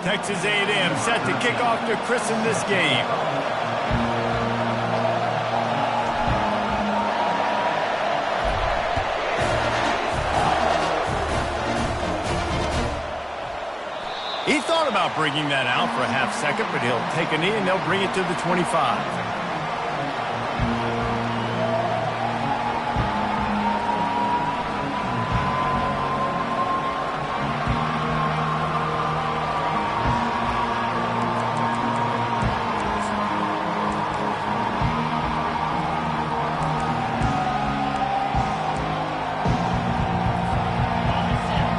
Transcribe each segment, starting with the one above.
Texas A&M set to kick off to christen this game. He thought about bringing that out for a half second, but he'll take a knee and they'll bring it to the 25.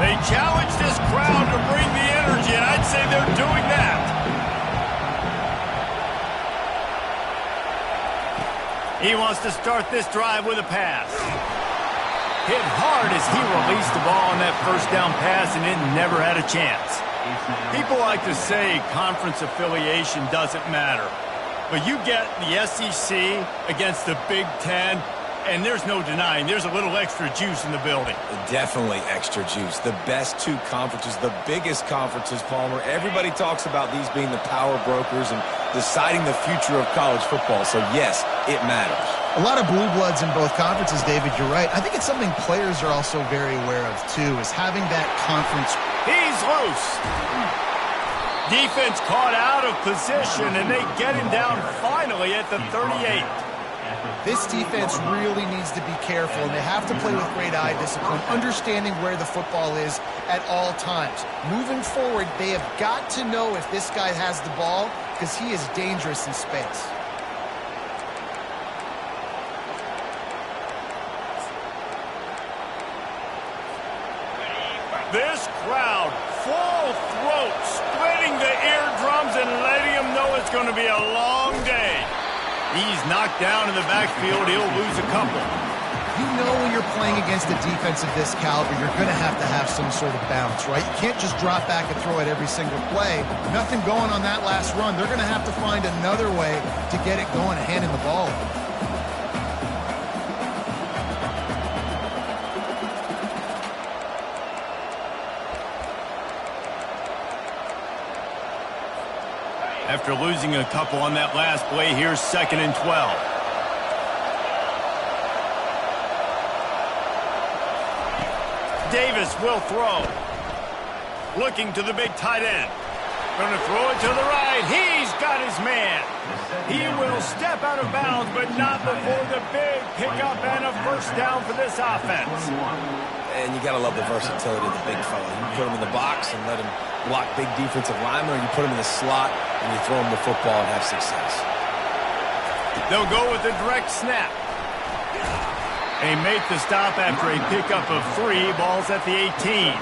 They challenge this crowd to bring the energy, and I'd say they're doing that. He wants to start this drive with a pass. Hit hard as he released the ball on that first down pass, and it never had a chance. People like to say conference affiliation doesn't matter. But you get the SEC against the Big Ten, and there's no denying there's a little extra juice in the building. Definitely extra juice. The best two conferences, the biggest conferences, Palmer. Everybody talks about these being the power brokers and deciding the future of college football. So, yes, it matters. A lot of blue bloods in both conferences, David. You're right. I think it's something players are also very aware of, too, is having that conference. He's loose. Defense caught out of position, and they get him down finally at the 38. This defense really needs to be careful, and they have to play with great eye discipline, understanding where the football is at all times. Moving forward, they have got to know if this guy has the ball, because he is dangerous in space. This crowd, full throat, splitting the eardrums and letting them know it's going to be a long day. He's knocked down in the backfield. He'll lose a couple. You know when you're playing against a defense of this caliber, you're going to have some sort of bounce, right? You can't just drop back and throw it every single play. Nothing going on that last run. They're going to have to find another way to get it going and handing the ball. After losing a couple on that last play, here's 2nd and 12. Davis will throw. Looking to the big tight end. Going to throw it to the right. He's got his man. He will step out of bounds, but not before the big pickup and a first down for this offense. And you got to love the versatility of the big fella. You put him in the box and let him block big defensive linemen, or you put him in the slot and you throw him the football and have success. They'll go with a direct snap. They make the stop after a pickup of 3 balls at the 18.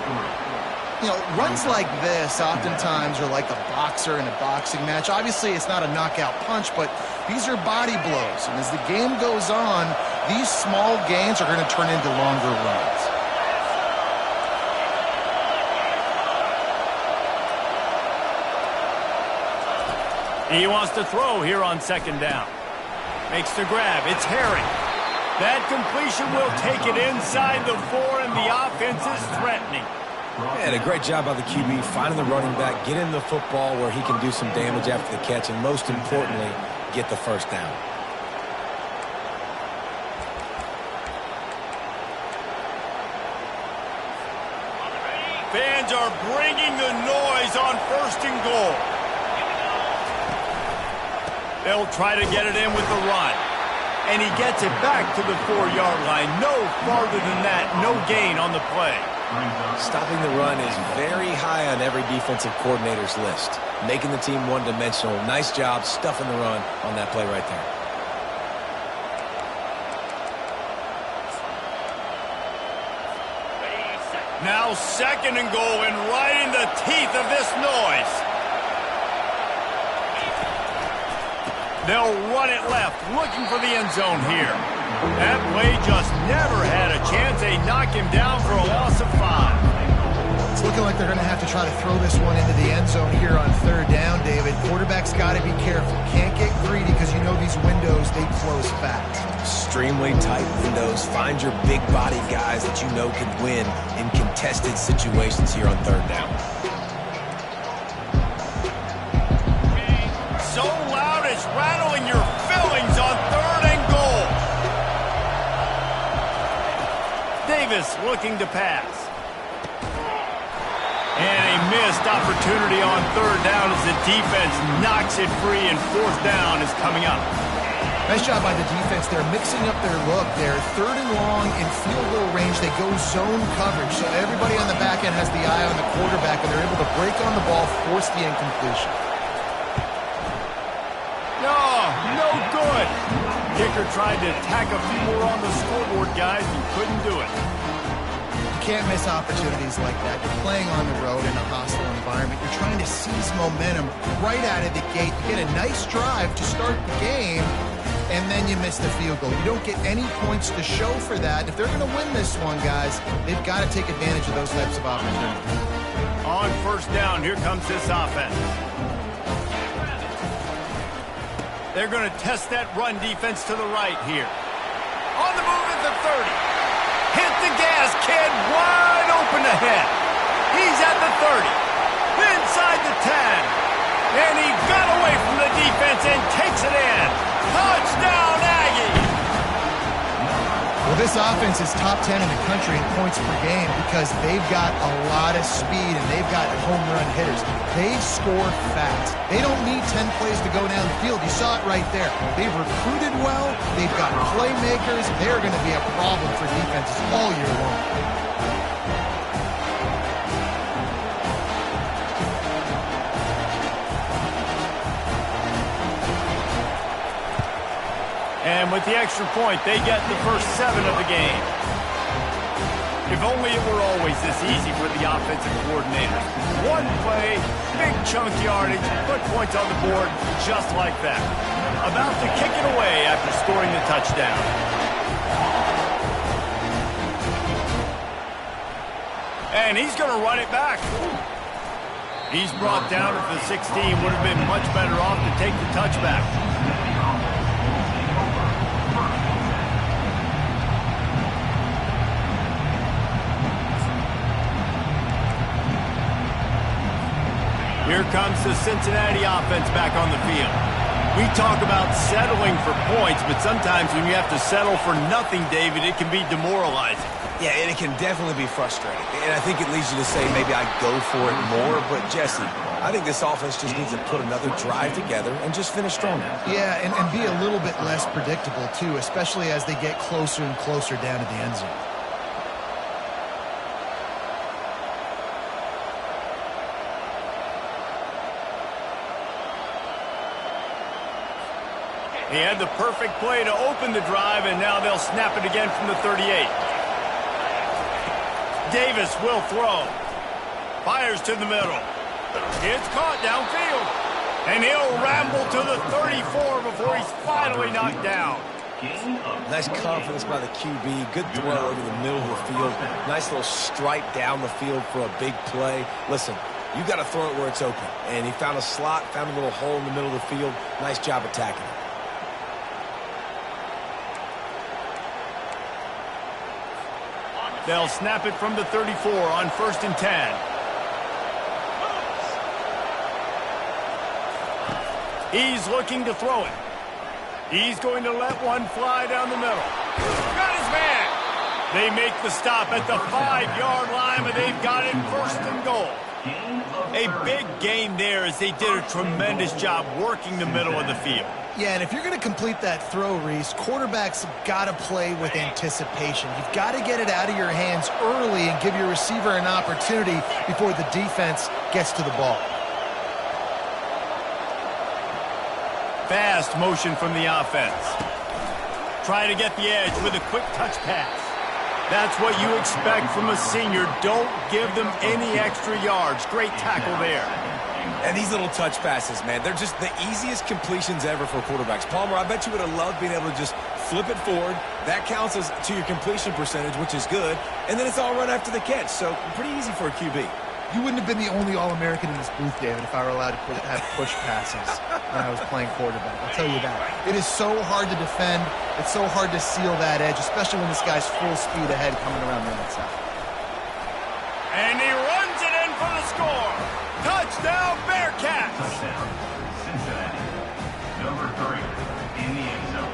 You know, runs like this oftentimes are like a boxer in a boxing match. Obviously, it's not a knockout punch, but these are body blows. And as the game goes on, these small gains are going to turn into longer runs. He wants to throw here on 2nd down. Makes the grab. It's Herring. That completion will take it inside the 4, and the offense is threatening. And a great job by the QB, finding the running back, getting the football where he can do some damage after the catch, and most importantly, get the first down. Fans are bringing the noise on 1st and goal. They'll try to get it in with the run. And he gets it back to the 4-yard line. No farther than that. No gain on the play. Stopping the run is very high on every defensive coordinator's list. Making the team one-dimensional. Nice job stuffing the run on that play right there. Now 2nd and goal, and right in the teeth of this noise. They'll run it left, looking for the end zone here. That play just never had a chance. They knock him down for a loss of 5. It's looking like they're going to have to try to throw this one into the end zone here on 3rd down, David. Quarterback's got to be careful. Can't get greedy because you know these windows, they close fast. Extremely tight windows. Find your big body guys that you know can win in contested situations here on 3rd down. Davis looking to pass. And a missed opportunity on third down as the defense knocks it free, and fourth down is coming up. Nice job by the defense. They're mixing up their look. They're third and long in field goal range. They go zone coverage. So everybody on the back end has the eye on the quarterback, and they're able to break on the ball, force the incompletion. No good. Kicker tried to tack a few more on the scoreboard, guys, and couldn't do it. You can't miss opportunities like that. You're playing on the road in a hostile environment. You're trying to seize momentum right out of the gate. You get a nice drive to start the game, and then you miss the field goal. You don't get any points to show for that. If they're going to win this one, guys, they've got to take advantage of those types of opportunities. On first down, here comes this offense. They're going to test that run defense to the right here. On the move at the 30. Hit the gas, kid. Wide open ahead. He's at the 30. Inside the 10. And he got away from the defense and takes it in. Touchdown, Aggie! Well, this offense is top 10 in the country in points per game because they've got a lot of speed and they've got home run hitters. They score fast. They don't need 10 plays to go down the field. You saw it right there. They've recruited well. They've got playmakers. They're going to be a problem for defenses all year long. And with the extra point, they get the first 7 of the game. If only it were always this easy for the offensive coordinator. One play, big chunk yardage, put points on the board just like that. About to kick it away after scoring the touchdown. And he's going to run it back. He's brought down at the 16. Would have been much better off to take the touchback. Here comes the Cincinnati offense back on the field. We talk about settling for points, but sometimes when you have to settle for nothing, David, it can be demoralizing. Yeah, and it can definitely be frustrating. And I think it leads you to say maybe I go for it more. But, Jesse, I think this offense just needs to put another drive together and just finish strong. Yeah, and be a little bit less predictable, too, especially as they get closer and closer down to the end zone. He had the perfect play to open the drive, and now they'll snap it again from the 38. Davis will throw. Fires to the middle. It's caught downfield. And he'll ramble to the 34 before he's finally knocked down. Nice confidence by the QB. Good throw over the middle of the field. Nice little stripe down the field for a big play. Listen, you got to throw it where it's open. And he found a slot, found a little hole in the middle of the field. Nice job attacking it. They'll snap it from the 34 on 1st and 10. He's looking to throw it. He's going to let one fly down the middle. Got his man. They make the stop at the 5-yard line, but they've got it 1st and goal. A big gain there as they did a tremendous job working the middle of the field. Yeah, and if you're going to complete that throw, Reese, quarterbacks have got to play with anticipation. You've got to get it out of your hands early and give your receiver an opportunity before the defense gets to the ball. Fast motion from the offense. Try to get the edge with a quick touch pass. That's what you expect from a senior. Don't give them any extra yards. Great tackle there. And these little touch passes, man, they're just the easiest completions ever for quarterbacks. Palmer, I bet you would have loved being able to just flip it forward. That counts as to your completion percentage, which is good. And then it's all run after the catch, so pretty easy for a QB. You wouldn't have been the only All-American in this booth, David, if I were allowed to have push passes when I was playing quarterback. I'll tell you that. It is so hard to defend. It's so hard to seal that edge, especially when this guy's full speed ahead coming around the outside. And he runs it in for the score. Touchdown, Bearcats! Touchdown, Cincinnati. Number 3 in the end zone.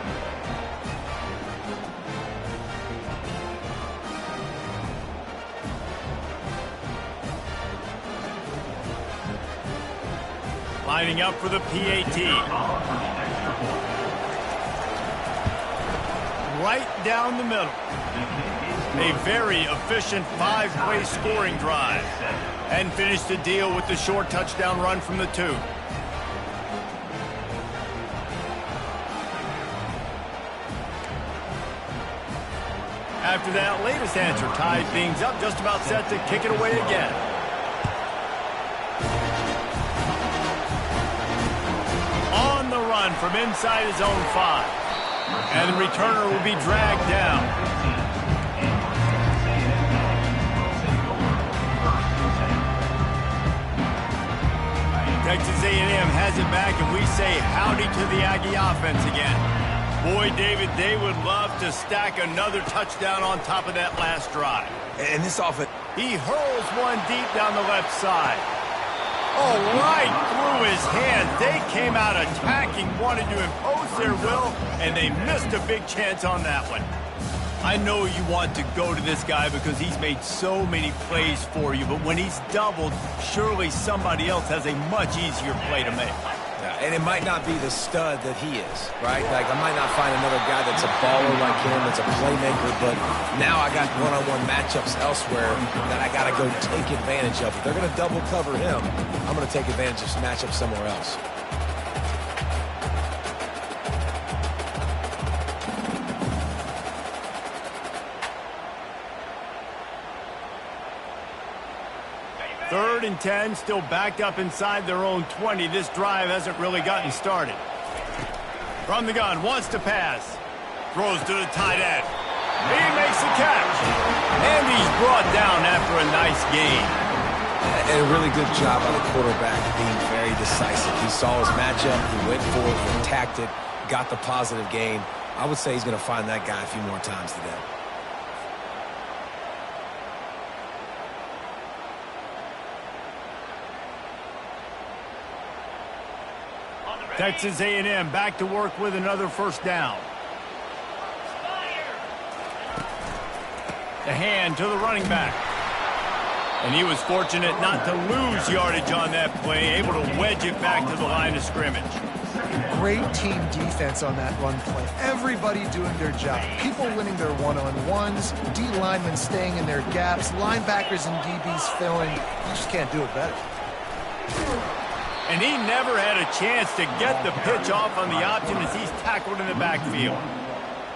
Lining up for the PAT. Right down the middle. A very efficient 5-play scoring drive. And finished the deal with the short touchdown run from the 2. After that latest answer tied things up, just about set to kick it away again. On the run from inside his own 5. And the returner will be dragged down. Texas A&M has it back, and we say howdy to the Aggie offense again. Boy, David, they would love to stack another touchdown on top of that last drive. And this offense... He hurls one deep down the left side. Oh, right through his hands. They came out attacking, wanted to impose their will, and they missed a big chance on that one. I know you want to go to this guy because he's made so many plays for you, but when he's doubled, surely somebody else has a much easier play to make. Yeah, and it might not be the stud that he is, right? Like, I might not find another guy that's a baller like him, that's a playmaker, but now I got one-on-one matchups elsewhere that I got to go take advantage of. If they're going to double cover him, I'm going to take advantage of some matchups somewhere else. Third and 10, still backed up inside their own 20. This drive hasn't really gotten started. From the gun, wants to pass. Throws to the tight end. He makes the catch. And he's brought down after a nice gain. And a really good job by the quarterback being very decisive. He saw his matchup, he went for it, he attacked it, got the positive gain. I would say he's going to find that guy a few more times today. Texas A&M back to work with another first down. The hand to the running back. And he was fortunate not to lose yardage on that play, able to wedge it back to the line of scrimmage. Great team defense on that run play. Everybody doing their job. People winning their one-on-ones, D linemen staying in their gaps, linebackers and DBs filling. You just can't do it better. And he never had a chance to get the pitch off on the option as he's tackled in the backfield.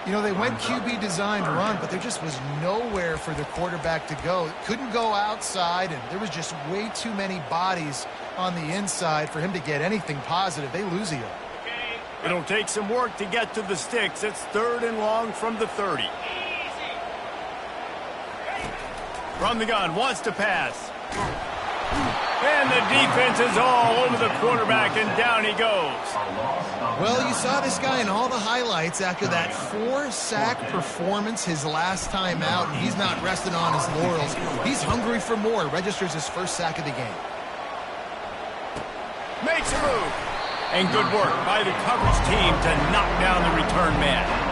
You know, they went QB designed run, but there just was nowhere for the quarterback to go. Couldn't go outside, and there was just way too many bodies on the inside for him to get anything positive. They lose a yard. It'll take some work to get to the sticks. It's 3rd and long from the 30. From the gun, wants to pass. And the defense is all over the quarterback, and down he goes. Well, you saw this guy in all the highlights after that 4-sack performance his last time out, and he's not resting on his laurels. He's hungry for more. Registers his first sack of the game. Makes a move. And good work by the coverage team to knock down the return man.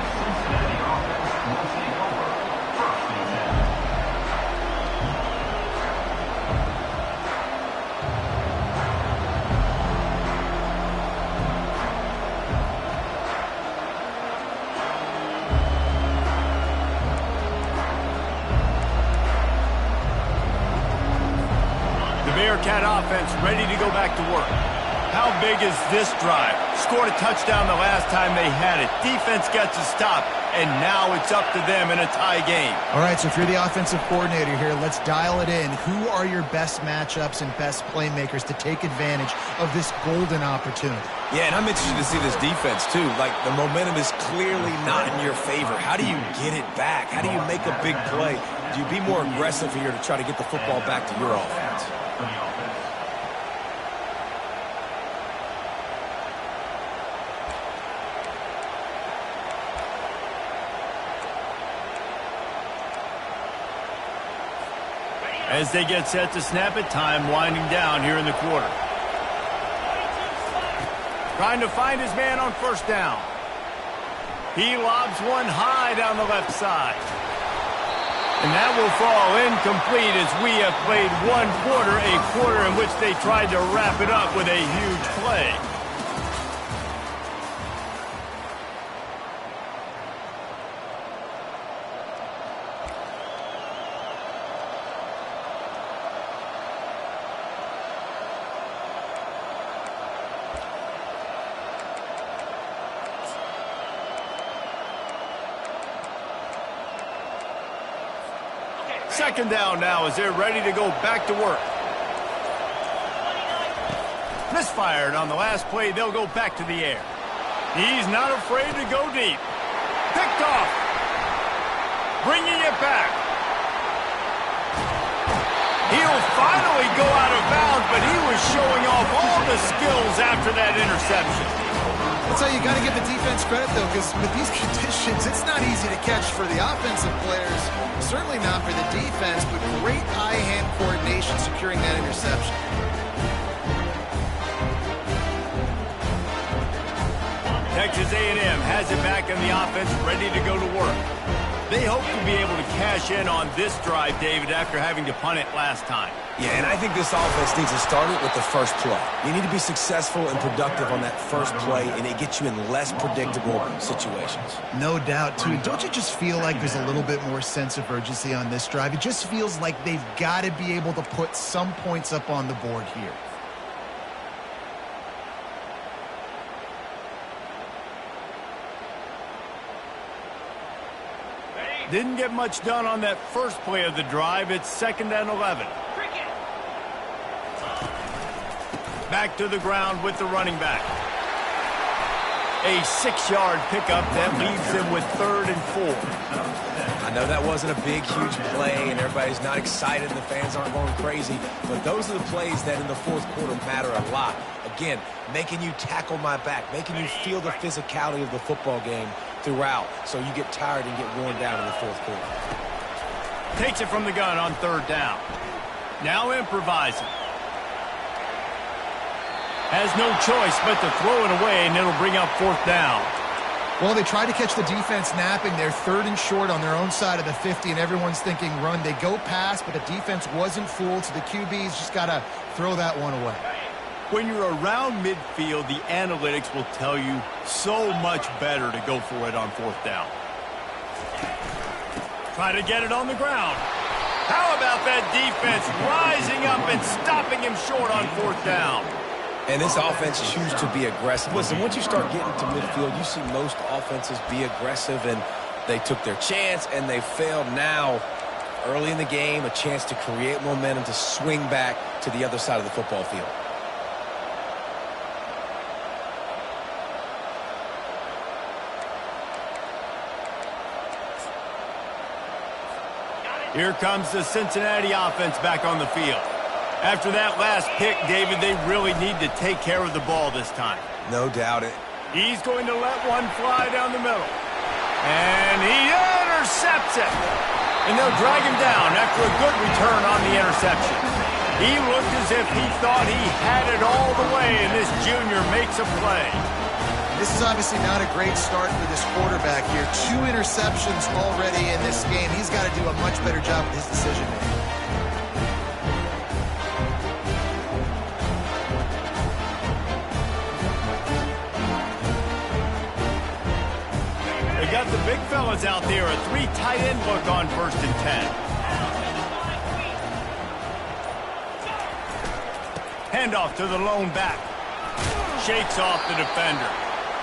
Bearcat offense ready to go back to work. How big is this drive? Scored a touchdown the last time they had it. Defense gets a stop, and now it's up to them in a tie game. All right, so if you're the offensive coordinator here, let's dial it in. Who are your best matchups and best playmakers to take advantage of this golden opportunity? Yeah, and I'm interested to see this defense, too. Like, the momentum is clearly not in your favor. How do you get it back? How do you make a big play? Do you be more aggressive here to try to get the football back to your offense? As they get set to snap it, time winding down here in the quarter. Trying to find his man on first down. He lobs one high down the left side. And that will fall incomplete as we have played one quarter, a quarter in which they tried to wrap it up with a huge play. Second down now as they're ready to go back to work. Misfired on the last play. They'll go back to the air. He's not afraid to go deep. Picked off. Bringing it back. He'll finally go out of bounds, but he was showing off all the skills after that interception. That's how you got to give the defense credit, though, because with these conditions, it's not easy to catch for the offensive players. Certainly not for the defense, but great eye-hand coordination securing that interception. Texas A&M has it back in the offense, ready to go to work. They hope to be able to cash in on this drive, David, after having to punt it last time. Yeah, and I think this offense needs to start it with the first play. You need to be successful and productive on that first play, and it gets you in less predictable situations. No doubt, too. Don't you just feel like there's a little bit more sense of urgency on this drive? It just feels like they've got to be able to put some points up on the board here. Didn't get much done on that first play of the drive. It's 2nd and 11. Back to the ground with the running back. A 6-yard pickup that leaves them with 3rd and 4. I know that wasn't a big, huge play, and everybody's not excited, and the fans aren't going crazy, but those are the plays that in the fourth quarter matter a lot. Again, making you tackle my back, making you feel the physicality of the football game throughout, so you get tired and get worn down in the fourth quarter. Takes it from the gun on 3rd down. Now improvising. Has no choice but to throw it away, and it'll bring up 4th down. Well, they tried to catch the defense napping. They're 3rd and short on their own side of the 50, and everyone's thinking run. They go pass, but the defense wasn't fooled, so the QB's just got to throw that one away. When you're around midfield, the analytics will tell you so much better to go for it on 4th down. Try to get it on the ground. How about that defense rising up and stopping him short on 4th down? And this offense chooses to be aggressive. Listen, once you start getting to midfield, you see most offenses be aggressive, and they took their chance, and they failed. Now, early in the game, a chance to create momentum, to swing back to the other side of the football field. Here comes the Cincinnati offense back on the field. After that last pick, David, they really need to take care of the ball this time. No doubt it. He's going to let one fly down the middle. And he intercepts it. And they'll drag him down after a good return on the interception. He looked as if he thought he had it all the way, and this junior makes a play. This is obviously not a great start for this quarterback here. 2 interceptions already in this game. He's got to do a much better job with his decision-making. They got the big fellas out there, a 3 tight end look on 1st and 10. Handoff to the lone back. Shakes off the defender.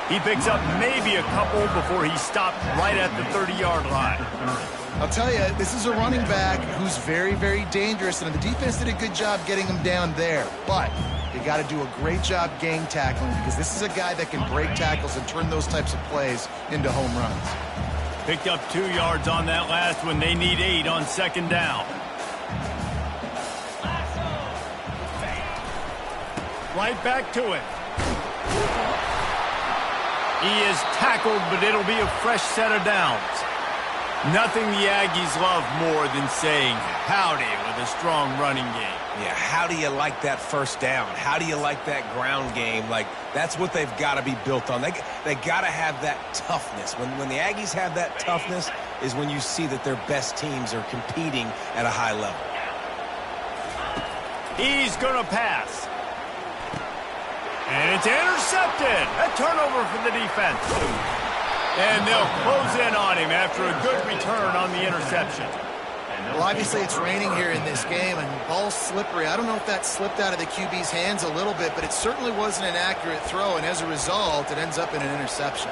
He picks up maybe a couple before he stopped right at the 30-yard line. I'll tell you, this is a running back who's very, very dangerous, and the defense did a good job getting him down there. But they got to do a great job gang tackling, because this is a guy that can break tackles and turn those types of plays into home runs. Picked up 2 yards on that last one. They need 8 on 2nd down. Right back to it. He is tackled, but it'll be a fresh set of downs. Nothing the Aggies love more than saying howdy with a strong running game. Yeah, how do you like that first down? How do you like that ground game? Like, that's what they've got to be built on. They got to have that toughness. When the Aggies have that toughness, is when you see that their best teams are competing at a high level. He's going to pass. And it's intercepted. A turnover for the defense. And they'll close in on him after a good return on the interception. Well, obviously it's raining here in this game, and the ball's slippery. I don't know if that slipped out of the QB's hands a little bit, but it certainly wasn't an accurate throw, and as a result, it ends up in an interception.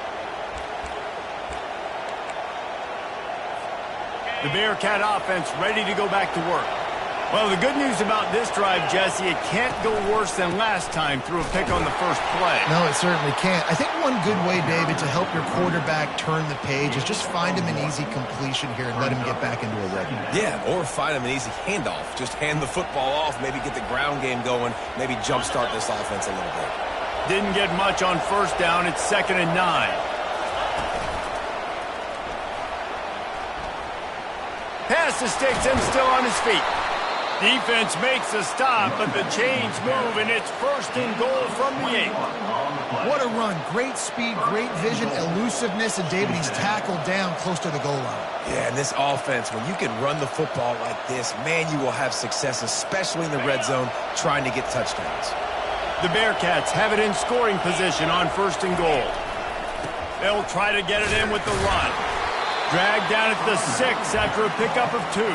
The Bearcat offense ready to go back to work. Well, the good news about this drive, Jesse, it can't go worse than last time through a pick on the first play. No, it certainly can't. I think one good way, David, to help your quarterback turn the page is just find him an easy completion here and let him get back into a rhythm. Yeah, or find him an easy handoff. Just hand the football off, maybe get the ground game going, maybe jumpstart this offense a little bit. Didn't get much on first down. It's 2nd and 9. Pass to sticks and still on his feet. Defense makes a stop, but the chains move, and it's 1st and goal from the 8. What a run. Great speed, great vision, elusiveness, and David, he's tackled down close to the goal line. Yeah, and this offense, when you can run the football like this, man, you will have success, especially in the red zone, trying to get touchdowns. The Bearcats have it in scoring position on 1st and goal. They'll try to get it in with the run. Dragged down at the 6 after a pickup of 2.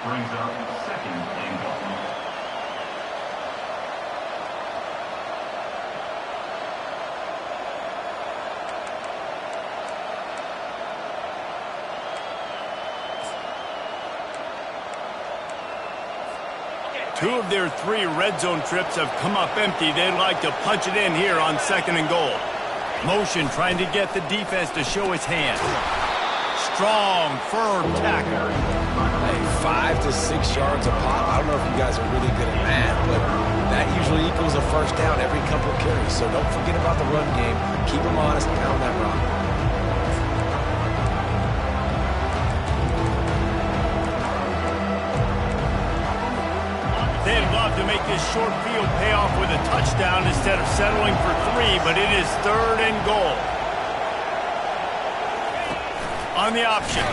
Brings up 2nd and goal. Two of their 3 red zone trips have come up empty. They'd like to punch it in here on 2nd and goal. Motion trying to get the defense to show its hand. Strong, firm tackle. Hey, 5 to 6 yards a pop. I don't know if you guys are really good at math, but that usually equals a first down every couple of carries. So don't forget about the run game. Keep them honest, pound that rock. They'd love to make this short field pay off with a touchdown instead of settling for 3, but it is 3rd and goal. On the option.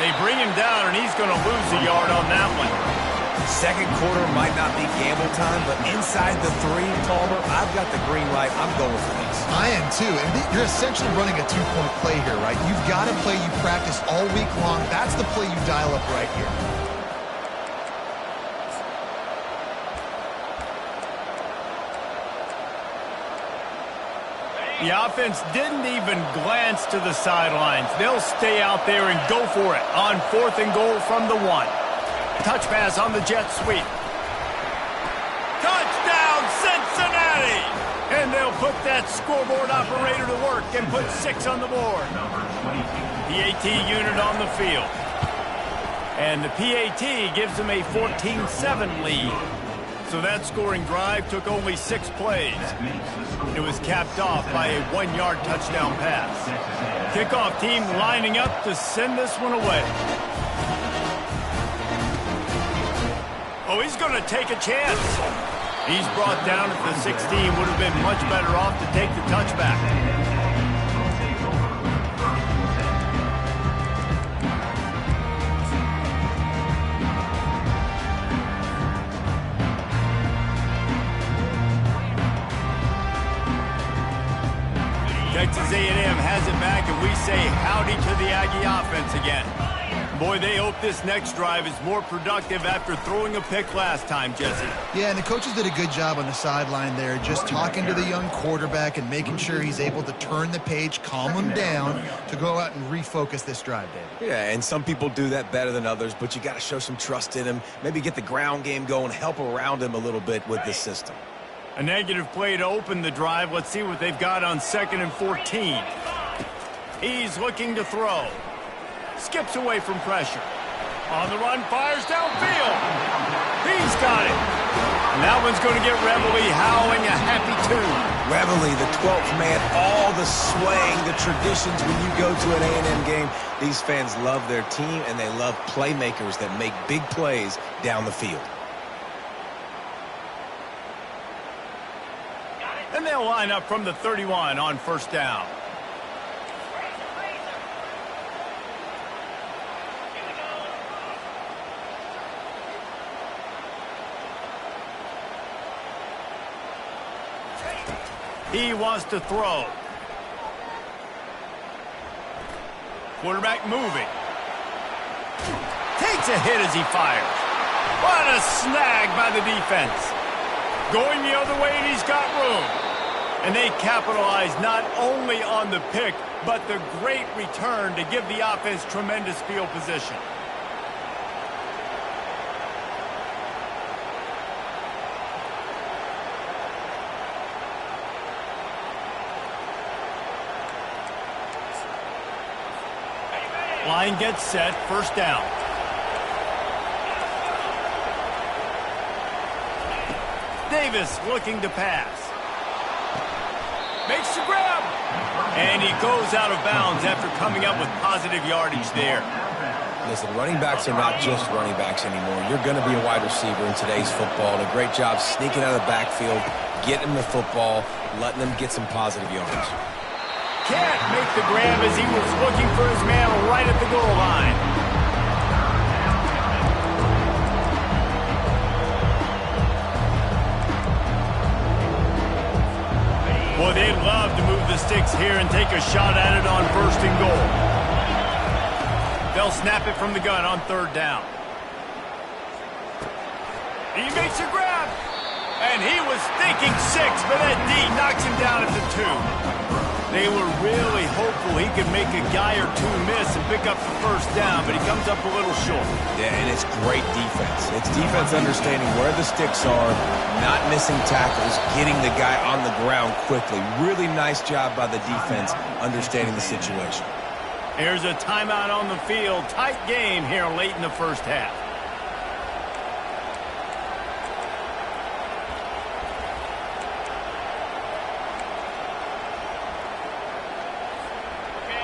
They bring him down, and he's going to lose a yard on that one. Second quarter might not be gamble time, but inside the 3, Palmer, I've got the green light. I'm going for this. I am too, and you're essentially running a 2-point play here, right? You've got a play you practice all week long. That's the play you dial up right here. The offense didn't even glance to the sidelines. They'll stay out there and go for it on 4th and goal from the 1. Touch pass on the jet sweep. Touchdown, Cincinnati! And they'll put that scoreboard operator to work and put 6 on the board. PAT unit on the field. And the PAT gives them a 14-7 lead. So that scoring drive took only 6 plays. It was capped off by a 1-yard touchdown pass. Kickoff team lining up to send this one away. Oh, he's going to take a chance. He's brought down at the 16. Would have been much better off to take the touchback. Texas A&M has it back, and we say howdy to the Aggie offense again. Boy, they hope this next drive is more productive after throwing a pick last time, Jesse. Yeah, and the coaches did a good job on the sideline there, just talking to the young quarterback and making sure he's able to turn the page, calm him down, to go out and refocus this drive, David. Yeah, and some people do that better than others, but you got to show some trust in him, maybe get the ground game going, help around him a little bit with this system. A negative play to open the drive. Let's see what they've got on 2nd and 14. He's looking to throw. Skips away from pressure. On the run, fires downfield. He's got it. And that one's going to get Reveille howling a happy tune. Reveille, the 12th man, all the swaying, the traditions when you go to an A&M game. These fans love their team, and they love playmakers that make big plays down the field. And they'll line up from the 31 on 1st down. He wants to throw. Quarterback moving. Takes a hit as he fires. What a snag by the defense. Going the other way, and he's got room. And they capitalize not only on the pick, but the great return to give the offense tremendous field position. Line gets set, first down. Davis looking to pass. Makes the grab. And he goes out of bounds after coming up with positive yardage there. Listen, running backs are not just running backs anymore. You're going to be a wide receiver in today's football. And a great job sneaking out of the backfield, getting the football, letting them get some positive yardage. Can't make the grab as he was looking for his man right at the goal line. Boy, they'd love to move the sticks here and take a shot at it on first and goal. They'll snap it from the gun on third down. He makes a grab. And he was thinking 6, but that D knocks him down at the 2. They were really hopeful he could make a guy or two miss and pick up the first down, but he comes up a little short. Yeah, and it's great defense. It's defense understanding where the sticks are, not missing tackles, getting the guy on the ground quickly. Really nice job by the defense understanding the situation. Here's a timeout on the field. Tight game here late in the first half.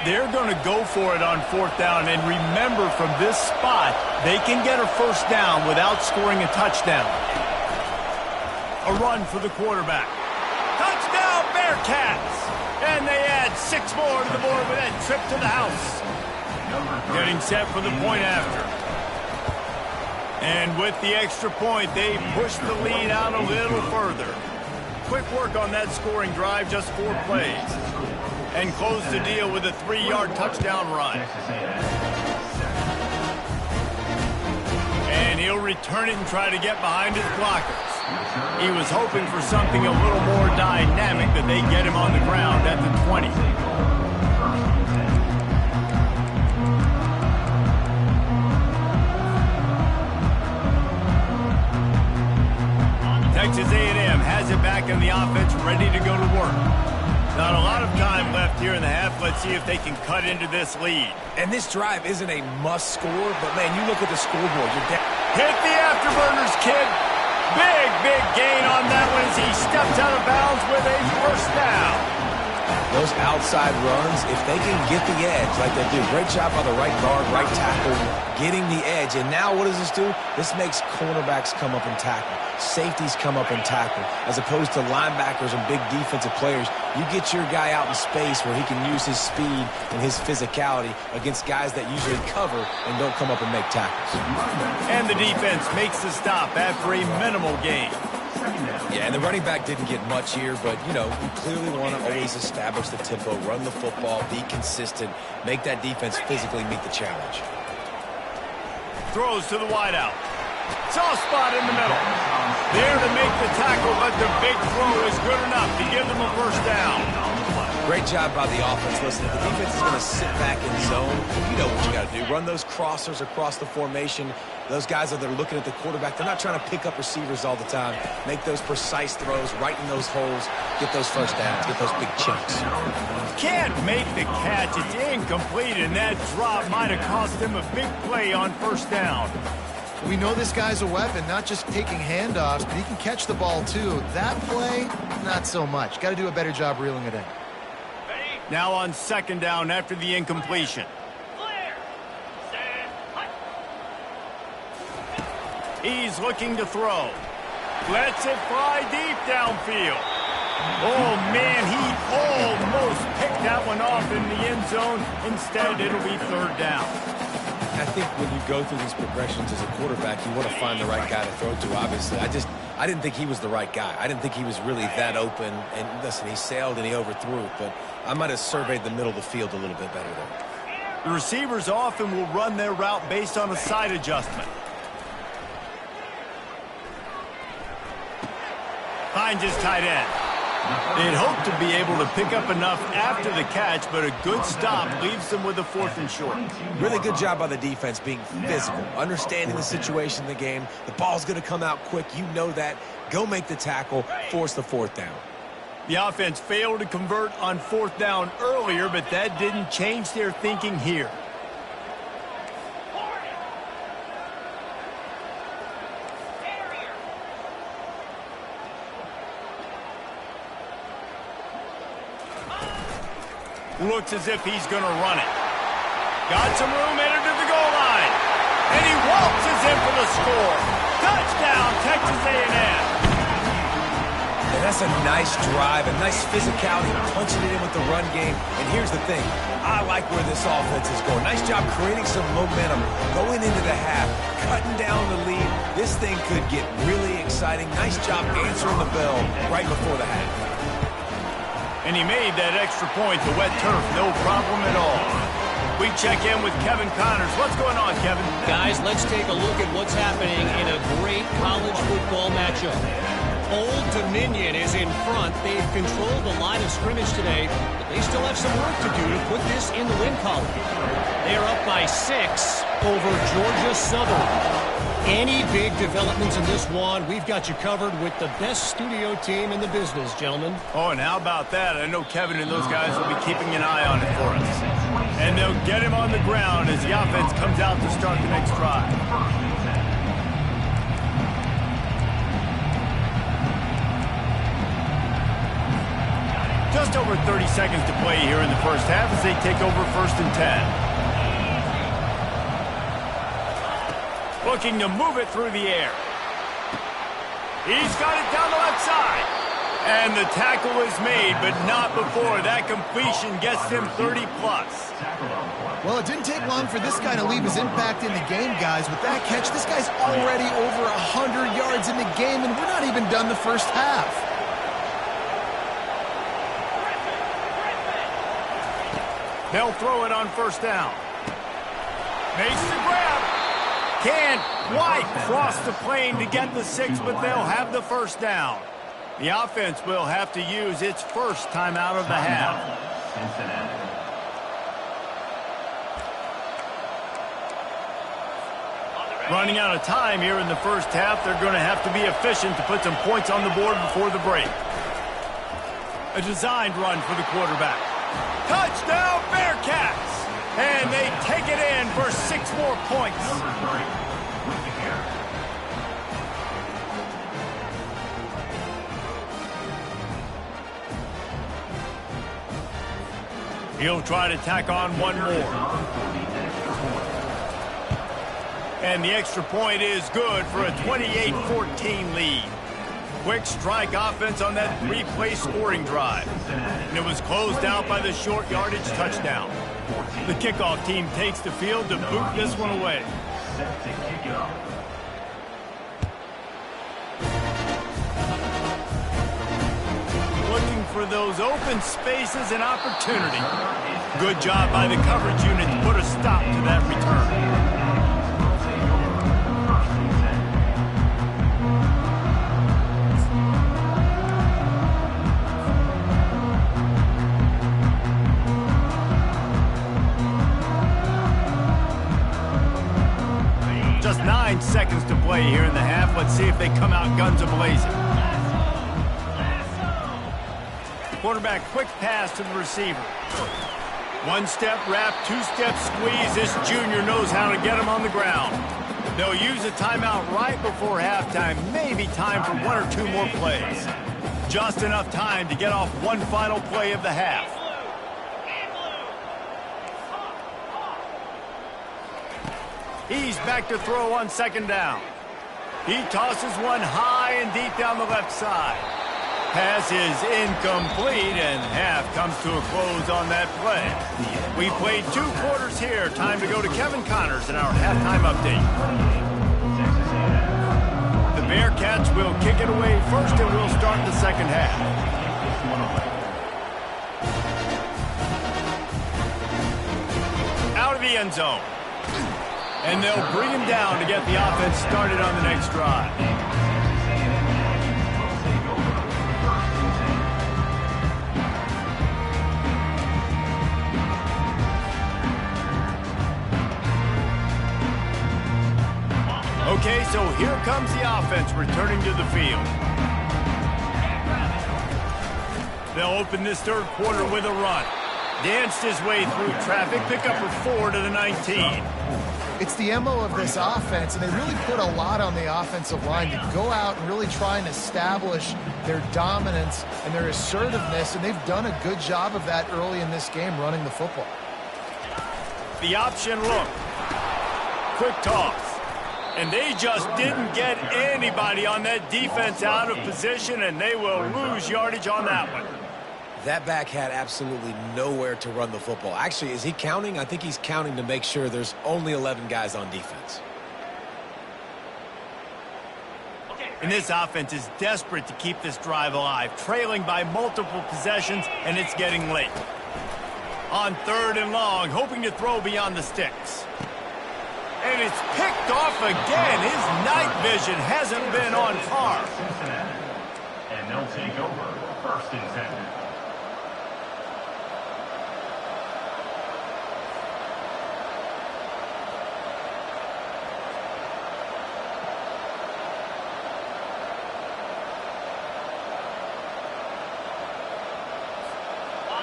They're going to go for it on fourth down, and remember, from this spot, they can get a first down without scoring a touchdown. A run for the quarterback. Touchdown, Bearcats! And they add 6 more to the board with that trip to the house. Getting set for the point after. And with the extra point, they push the lead out a little further. Quick work on that scoring drive, just 4 plays. And close the deal with a 3-yard touchdown run. And he'll return it and try to get behind his blockers. He was hoping for something a little more dynamic, that they get him on the ground at the 20. Texas A&M has it back in the offense, ready to go to work. Not a lot of time left here in the half. Let's see if they can cut into this lead. And this drive isn't a must score, but man, you look at the scoreboard. You're down. Hit the afterburners, kid. Big gain on that one as he steps out of bounds with a first down. Those outside runs, if they can get the edge like they do, great job by the right guard, right tackle, getting the edge. And now what does this do? This makes cornerbacks come up and tackle. Safeties come up and tackle. As opposed to linebackers and big defensive players, you get your guy out in space where he can use his speed and his physicality against guys that usually cover and don't come up and make tackles. And the defense makes the stop after a minimal gain. Yeah, and the running back didn't get much here, but, you know, you clearly want to always establish the tempo, run the football, be consistent, make that defense physically meet the challenge. Throws to the wideout. Soft spot in the middle. There to make the tackle, but the big throw is good enough to give them a first down. Great job by the offense. Listen, if the defense is going to sit back in zone, you know what you got to do. Run those crossers across the formation. Those guys that are looking at the quarterback, they're not trying to pick up receivers all the time. Make those precise throws right in those holes. Get those first downs. Get those big chunks. Can't make the catch. It's incomplete, and that drop might have cost him a big play on first down. We know this guy's a weapon, not just taking handoffs, but he can catch the ball too. That play, not so much. Got to do a better job reeling it in. Now on second down after the incompletion. He's looking to throw. Lets it fly deep downfield. Oh, man, he almost picked that one off in the end zone. Instead, it'll be third down. I think when you go through these progressions as a quarterback, you want to find the right guy to throw to, obviously. I didn't think he was the right guy. I didn't think he was really that open. And listen, he sailed and he overthrew it, but I might have surveyed the middle of the field a little bit better there. The receivers often will run their route based on a side adjustment. Finds his tight end. They'd hope to be able to pick up enough after the catch, but a good stop leaves them with a 4th and short. Really good job by the defense being physical, understanding the situation in the game. The ball's going to come out quick. You know that. Go make the tackle, force the 4th down. The offense failed to convert on 4th down earlier, but that didn't change their thinking here. Looks as if he's going to run it. Got some room, entered to the goal line. And he waltzes in for the score. Touchdown, Texas A&M. And that's a nice drive, a nice physicality, punching it in with the run game. And here's the thing. I like where this offense is going. Nice job creating some momentum, going into the half, cutting down the lead. This thing could get really exciting. Nice job answering the bell right before the half. And he made that extra point to wet turf, no problem at all. We check in with Kevin Connors. What's going on, Kevin? Guys, let's take a look at what's happening in a great college football matchup. Old Dominion is in front. They've controlled the line of scrimmage today, but they still have some work to do to put this in the win column. They're up by 6 over Georgia Southern. Any big developments in this one, we've got you covered with the best studio team in the business, gentlemen. Oh, and how about that? I know Kevin and those guys will be keeping an eye on it for us. And they'll get him on the ground as the offense comes out to start the next drive. Just over 30 seconds to play here in the first half as they take over 1st and 10. Looking to move it through the air. He's got it down the left side. And the tackle is made, but not before that completion gets him 30-plus. Well, it didn't take long for this guy to leave his impact in the game, guys. With that catch, this guy's already over 100 yards in the game, and we're not even done the first half. They'll throw it on 1st down. Makes the grab. Can't quite cross the plane to get the 6, but they'll have the 1st down. The offense will have to use its first timeout of the half. Cincinnati. Running out of time here in the first half, they're going to have to be efficient to put some points on the board before the break. A designed run for the quarterback. Touchdown, Bearcats! And they take it in for 6 more points. Number 3 with the carry. He'll try to tack on one more. And the extra point is good for a 28-14 lead. Quick strike offense on that 3-play scoring drive. And it was closed out by the short yardage touchdown. The kickoff team takes the field to boot this one away. Set to kick it off. Looking for those open spaces and opportunity. Good job by the coverage unit to put a stop to that return. Just 9 seconds to play here in the half. Let's see if they come out guns a-blazing. Quarterback quick pass to the receiver. 1-step wrap, 2-step squeeze. This junior knows how to get him on the ground. They'll use a timeout right before halftime. Maybe time for 1 or 2 more plays. Just enough time to get off one final play of the half. He's back to throw on 2nd down. He tosses one high and deep down the left side. pass is incomplete, and half comes to a close on that play. We played 2 quarters here. Time to go to Kevin Connors in our halftime update. The Bearcats will kick it away first, and we'll start the second half. Out of the end zone. And they'll bring him down to get the offense started on the next drive. Okay, so here comes the offense returning to the field. They'll open this third quarter with a run. Danced his way through traffic, pick up a 4 to the 19. It's the MO of this offense, and they really put a lot on the offensive line to go out and really try and establish their dominance and their assertiveness, and they've done a good job of that early in this game running the football. The option look. Quick toss. And they just didn't get anybody on that defense out of position, and they will lose yardage on that one. That back had absolutely nowhere to run the football. Actually, is he counting? I think he's counting to make sure there's only 11 guys on defense. And this offense is desperate to keep this drive alive, trailing by multiple possessions, and it's getting late. On 3rd and long, hoping to throw beyond the sticks. And it's picked off again. His night vision hasn't been on par. Cincinnati. And they'll take over 1st and 10.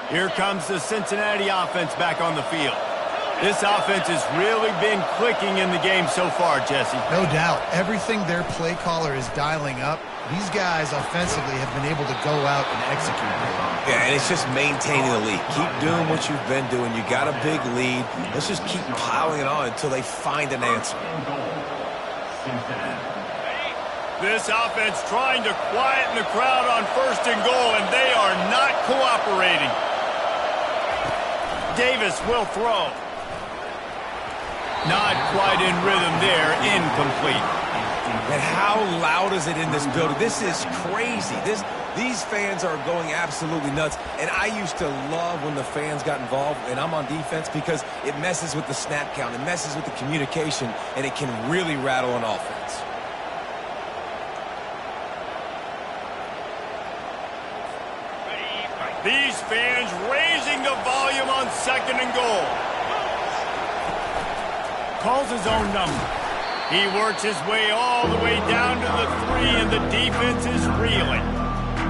Here comes the Cincinnati offense back on the field. This offense has really been clicking in the game so far, Jesse. No doubt. Everything their play caller is dialing up, these guys offensively have been able to go out and execute. Yeah, and it's just maintaining the lead. Keep doing what you've been doing. You got a big lead. Let's just keep piling it on until they find an answer. This offense trying to quieten the crowd on 1st and goal, and they are not cooperating. Davis will throw. Not quite in rhythm there, incomplete. And how loud is it in this building? This is crazy. These fans are going absolutely nuts. And I used to love when the fans got involved, and I'm on defense, because it messes with the snap count. It messes with the communication, and it can really rattle an offense. These fans raising the volume on 2nd and goal. Calls his own number. He works his way all the way down to the 3, and the defense is reeling.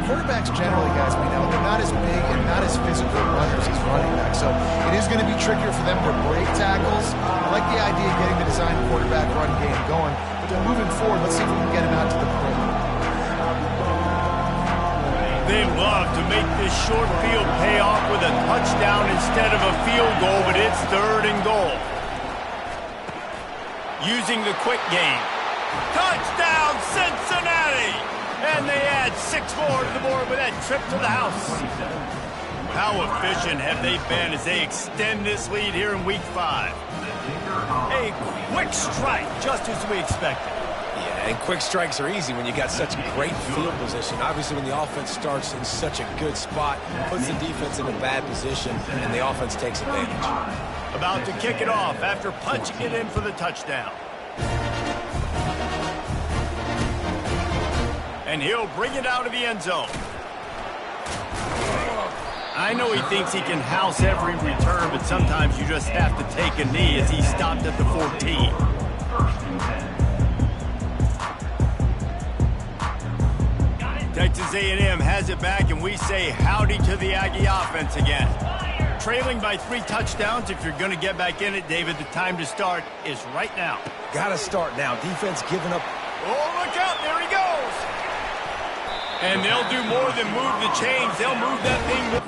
Quarterbacks generally, guys, we know, they're not as big and not as physical runners as running backs, so it is going to be trickier for them to break tackles. I like the idea of getting the design quarterback run game going, but then moving forward, let's see if we can get him out to the perimeter. They love to make this short field pay off with a touchdown instead of a field goal, but it's 3rd and goal. Using the quick game. Touchdown, Cincinnati! And they add 6 more to the board with that trip to the house. How efficient have they been as they extend this lead here in Week 5? A quick strike, just as we expected. Yeah, and quick strikes are easy when you got such great field position. Obviously, when the offense starts in such a good spot, puts the defense in a bad position, and the offense takes advantage. About to kick it off after punching it in for the touchdown. And he'll bring it out of the end zone. I know he thinks he can house every return, but sometimes you just have to take a knee as he stopped at the 14. Texas A&M has it back, and we say howdy to the Aggie offense again. Trailing by 3 touchdowns. If you're going to get back in it, David, the time to start is right now. Got to start now. Defense giving up. Oh, look out. There he goes. And they'll do more than move the chains. They'll move that thing.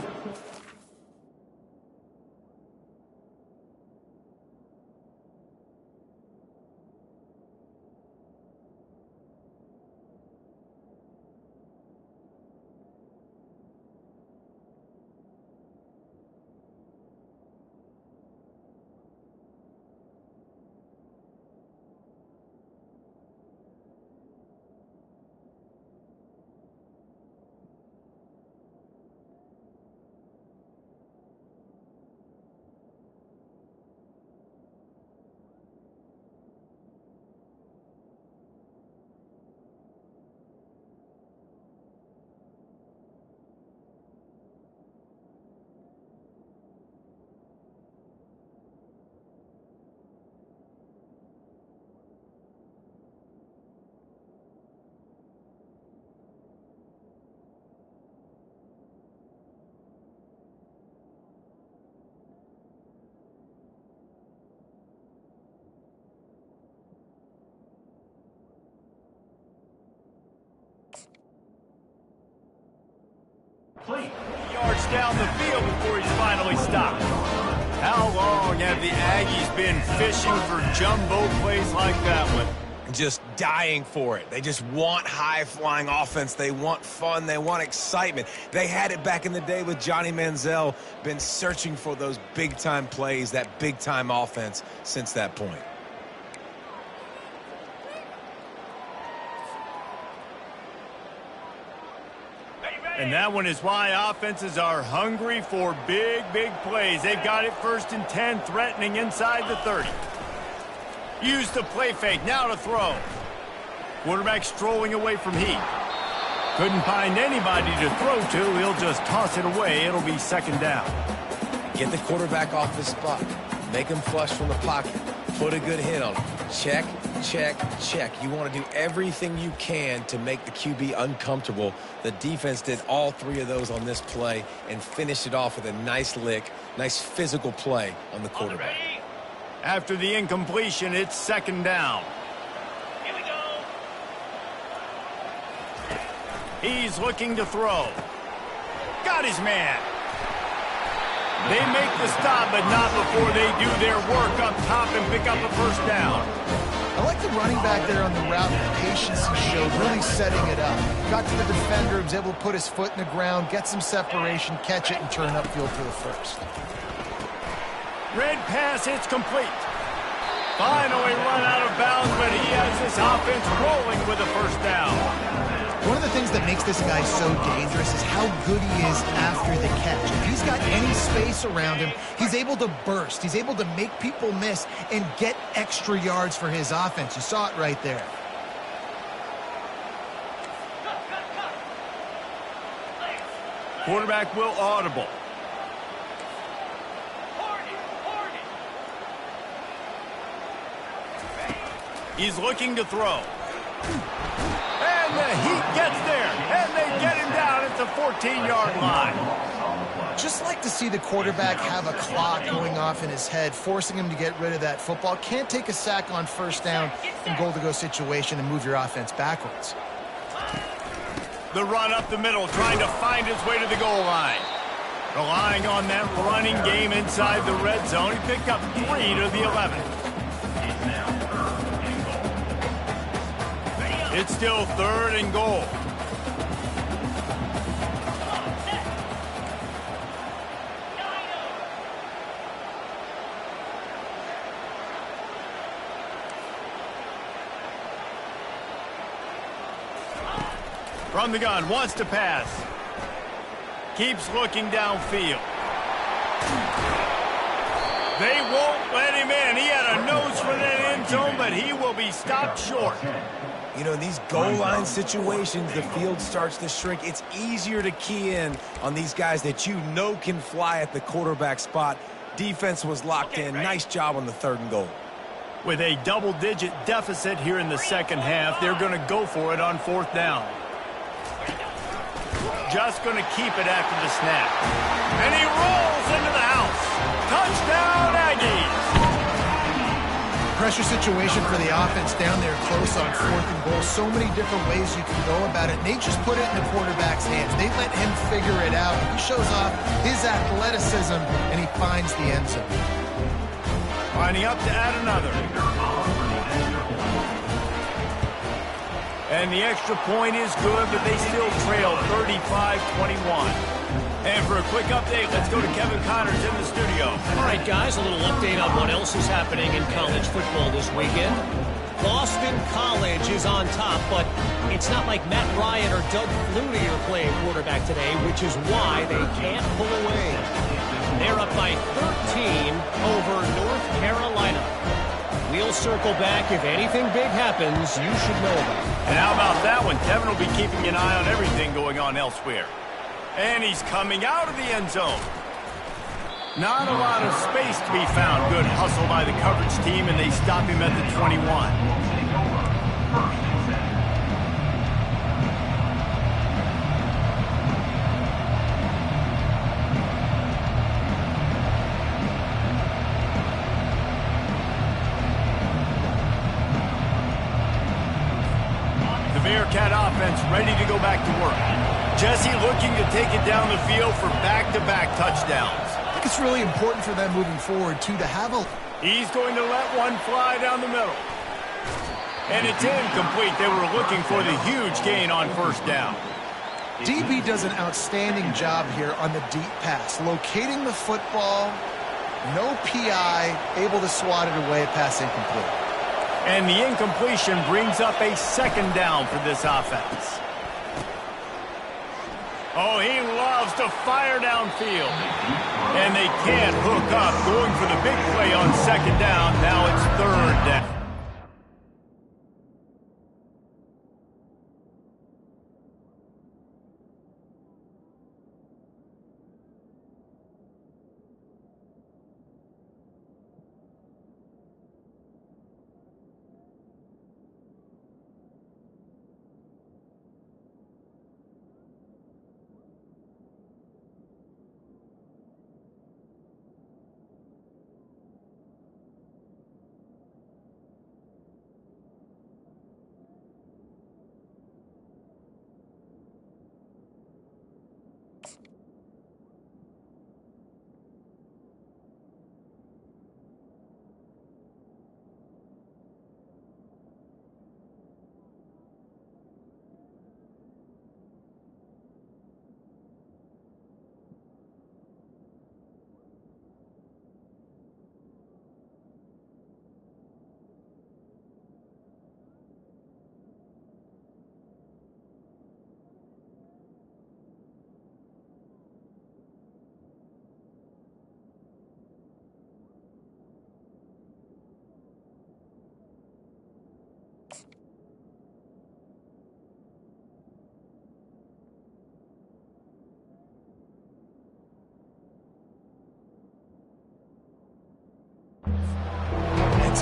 Yards down the field before he's finally stopped. How long have the Aggies been fishing for jumbo plays like that one? Just dying for it. They just want high-flying offense. They want fun. They want excitement. They had it back in the day with Johnny Manziel. Been searching for those big-time plays, that big-time offense since that point. And that one is why offenses are hungry for big, big plays. They've got it 1st and 10, threatening inside the 30. Use the play fake, now to throw. Quarterback strolling away from heat. Couldn't find anybody to throw to. He'll just toss it away. It'll be 2nd down. Get the quarterback off his spot. Make him flush from the pocket. Put a good hit on him. Check, check, check. You want to do everything you can to make the QB uncomfortable. The defense did all 3 of those on this play and finished it off with a nice lick, nice physical play on the quarterback. After the incompletion, it's 2nd down. Here we go. He's looking to throw. Got his man. They make the stop, but not before they do their work up top and pick up a 1st down. I like the running back there on the route, the patience he showed, really setting it up. Got to the defender, was able to put his foot in the ground, get some separation, catch it, and turn upfield for the 1st. Red pass, it's complete. Finally run out of bounds, but he has this offense rolling with a 1st down. One of the things that makes this guy so dangerous is how good he is after the catch. If he's got any space around him, he's able to burst. He's able to make people miss and get extra yards for his offense. You saw it right there. Quarterback will audible. He's looking to throw. And the heat gets there, and they get him down at the 14-yard line. Just like to see the quarterback have a clock going off in his head, forcing him to get rid of that football. Can't take a sack on 1st down in goal-to-go situation and move your offense backwards. The run up the middle, trying to find his way to the goal line. Relying on that running game inside the red zone, he picked up 3 to the 11. It's still 3rd and goal. From the gun, wants to pass. Keeps looking downfield. They won't let him in. He had a nose for that end zone, but he will be stopped short. You know, in these goal line situations, the field starts to shrink. It's easier to key in on these guys that you know can fly at the quarterback spot. Defense was locked in. Nice job on the 3rd and goal. With a double-digit deficit here in the 2nd half, they're going to go for it on 4th down. Just going to keep it after the snap. And he rolls into the house. Touchdown, Aggies! Pressure situation for the offense down there close on 4th and goal. So many different ways you can go about it. And they just put it in the quarterback's hands. They let him figure it out. He shows off his athleticism, and he finds the end zone. Lining up to add another. And the extra point is good, but they still trail 35-21. And for a quick update, let's go to Kevin Connors in the studio. All right, guys, a little update on what else is happening in college football this weekend. Boston College is on top, but it's not like Matt Ryan or Doug Flutie are playing quarterback today, which is why they can't pull away. They're up by 13 over North Carolina. We'll circle back. If anything big happens, you should know about it. And how about that one? Kevin will be keeping an eye on everything going on elsewhere. And he's coming out of the end zone. Not a lot of space to be found. Good hustle by the coverage team, and they stop him at the 21. The Bearcat offense ready to go back to work. Jesse looking to take it down the field for back-to-back touchdowns. I think it's really important for them moving forward, too, to have a... He's going to let one fly down the middle. And it's incomplete. They were looking for the huge gain on first down. DB does an outstanding job here on the deep pass, locating the football, no PI, able to swat it away, pass incomplete. And the incompletion brings up a second down for this offense. Oh, he loves to fire downfield. And they can't hook up, going for the big play on second down. Now it's third down.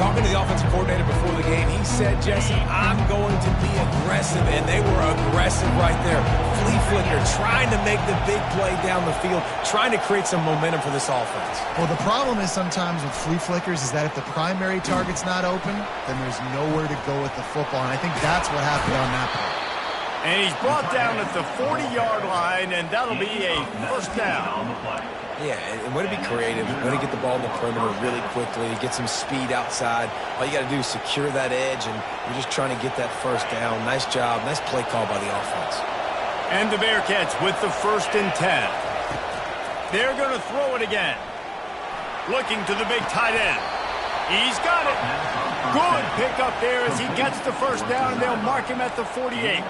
Talking to the offensive coordinator before the game, he said, Jesse, I'm going to be aggressive, and they were aggressive right there. Flea flicker, trying to make the big play down the field, trying to create some momentum for this offense. Well, the problem is sometimes with flea flickers is that if the primary target's not open, then there's nowhere to go with the football, and I think that's what happened on that play. And he's brought down at the 40-yard line, and that'll be a first down. Yeah, and way to be creative, way to get the ball in the perimeter really quickly, get some speed outside. All you got to do is secure that edge, and you're just trying to get that first down. Nice job, nice play call by the offense. And the Bearcats with the 1st and 10. They're going to throw it again. Looking to the big tight end. He's got it. Good pickup there as he gets the first down, and they'll mark him at the 48.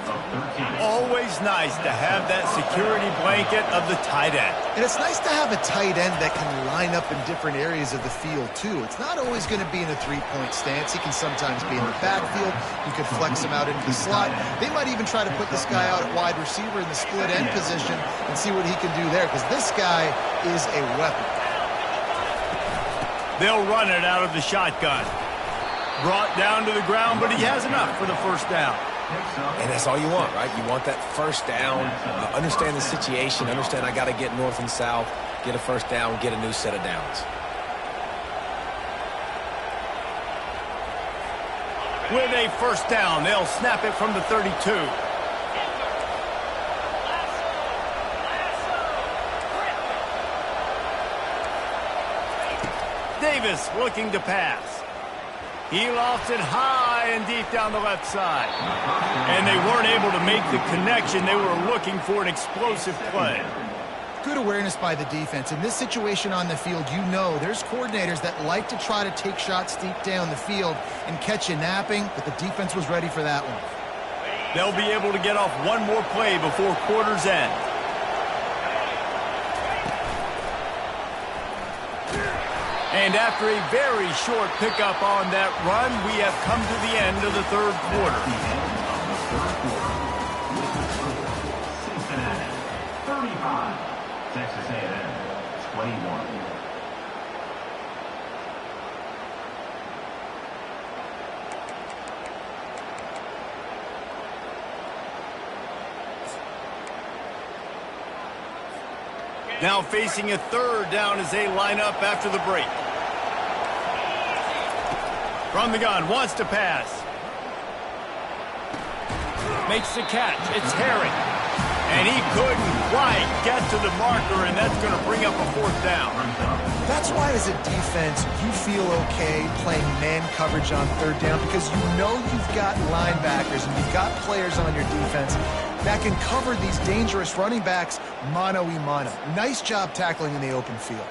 Always nice to have that security blanket of the tight end. And it's nice to have a tight end that can line up in different areas of the field, too. It's not always going to be in a three-point stance. He can sometimes be in the backfield. You could flex him out into the slot. They might even try to put this guy out at wide receiver in the split end position and see what he can do there, because this guy is a weapon. They'll run it out of the shotgun. Brought down to the ground, but he has enough for the first down. And that's all you want, right? You want that first down, understand the situation, understand I got to get north and south, get a first down, get a new set of downs. With a first down, they'll snap it from the 32. Davis looking to pass. He lofts it high and deep down the left side. And they weren't able to make the connection. They were looking for an explosive play. Good awareness by the defense. In this situation on the field, you know there's coordinators that like to try to take shots deep down the field and catch you napping, but the defense was ready for that one. They'll be able to get off one more play before quarter's end. And after a very short pickup on that run, we have come to the end of the third quarter. Cincinnati, 35. Texas A&M, 21. Now facing a third down as they line up after the break. From the gun, wants to pass. Makes the catch. It's Herring. And he couldn't quite get to the marker, and that's going to bring up a fourth down. That's why, as a defense, you feel okay playing man coverage on third down, because you know you've got linebackers and you've got players on your defense that can cover these dangerous running backs mano-a-mano. Nice job tackling in the open field.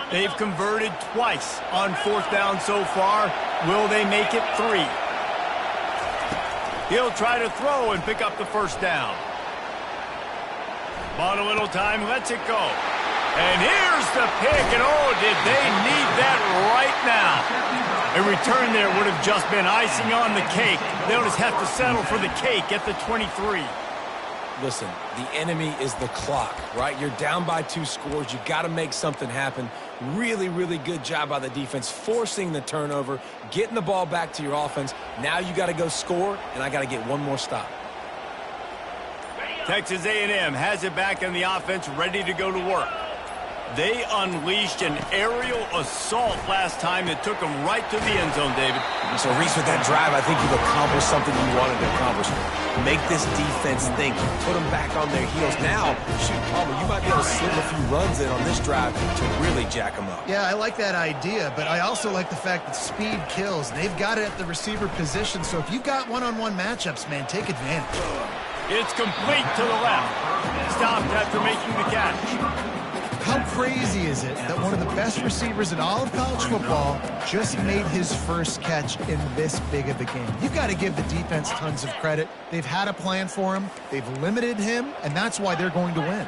They've converted twice on fourth down so far. Will they make it 3? He'll try to throw and pick up the first down. Bought a little time, lets it go. And here's the pick, and oh, did they need that right now. A return there would have just been icing on the cake. They'll just have to settle for the cake at the 23. Listen, the enemy is the clock, right? You're down by 2 scores. You got to make something happen. Really, really good job by the defense, forcing the turnover, getting the ball back to your offense. Now you got to go score, and I got to get one more stop. Texas A&M has it back in the offense, ready to go to work. They unleashed an aerial assault last time that took them right to the end zone, David. So, Reese, with that drive, I think you've accomplished something you wanted to accomplish. Make this defense think. Put them back on their heels. Now, shoot, Palmer, you might be able to slip a few runs in on this drive to really jack them up. Yeah, I like that idea, but I also like the fact that speed kills. They've got it at the receiver position, so if you've got one-on-one matchups, man, take advantage. It's complete to the left. Stopped after making the catch. How crazy is it that one of the best receivers in all of college football just made his first catch in this big of a game? You've got to give the defense tons of credit. They've had a plan for him. They've limited him, and that's why they're going to win.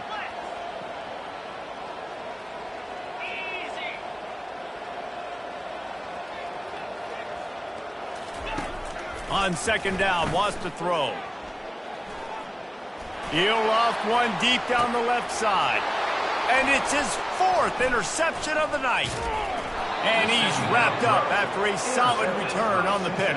On second down, wants to throw. He'll loft one deep down the left side. And it's his 4th interception of the night. And he's wrapped up after a solid return on the pick.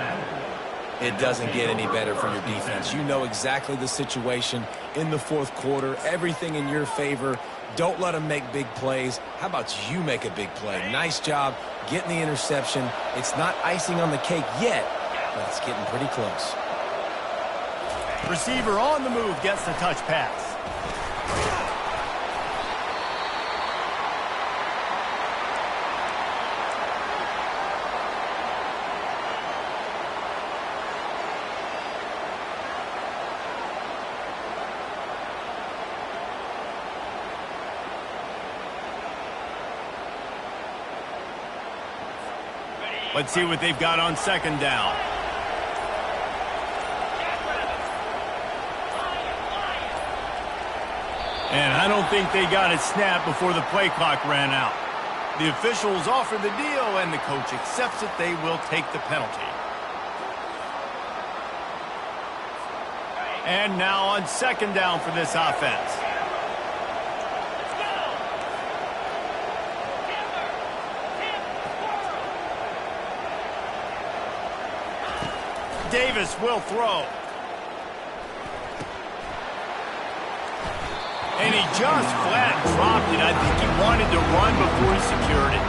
It doesn't get any better for your defense. You know exactly the situation in the 4th quarter. Everything in your favor. Don't let them make big plays. How about you make a big play? Nice job getting the interception. It's not icing on the cake yet, but it's getting pretty close. Receiver on the move gets the touch pass. Let's see what they've got on second down. And I don't think they got it snapped before the play clock ran out. The officials offer the deal, and the coach accepts it. They will take the penalty. And now on second down for this offense. Davis will throw. And he just flat dropped it. I think he wanted to run before he secured it.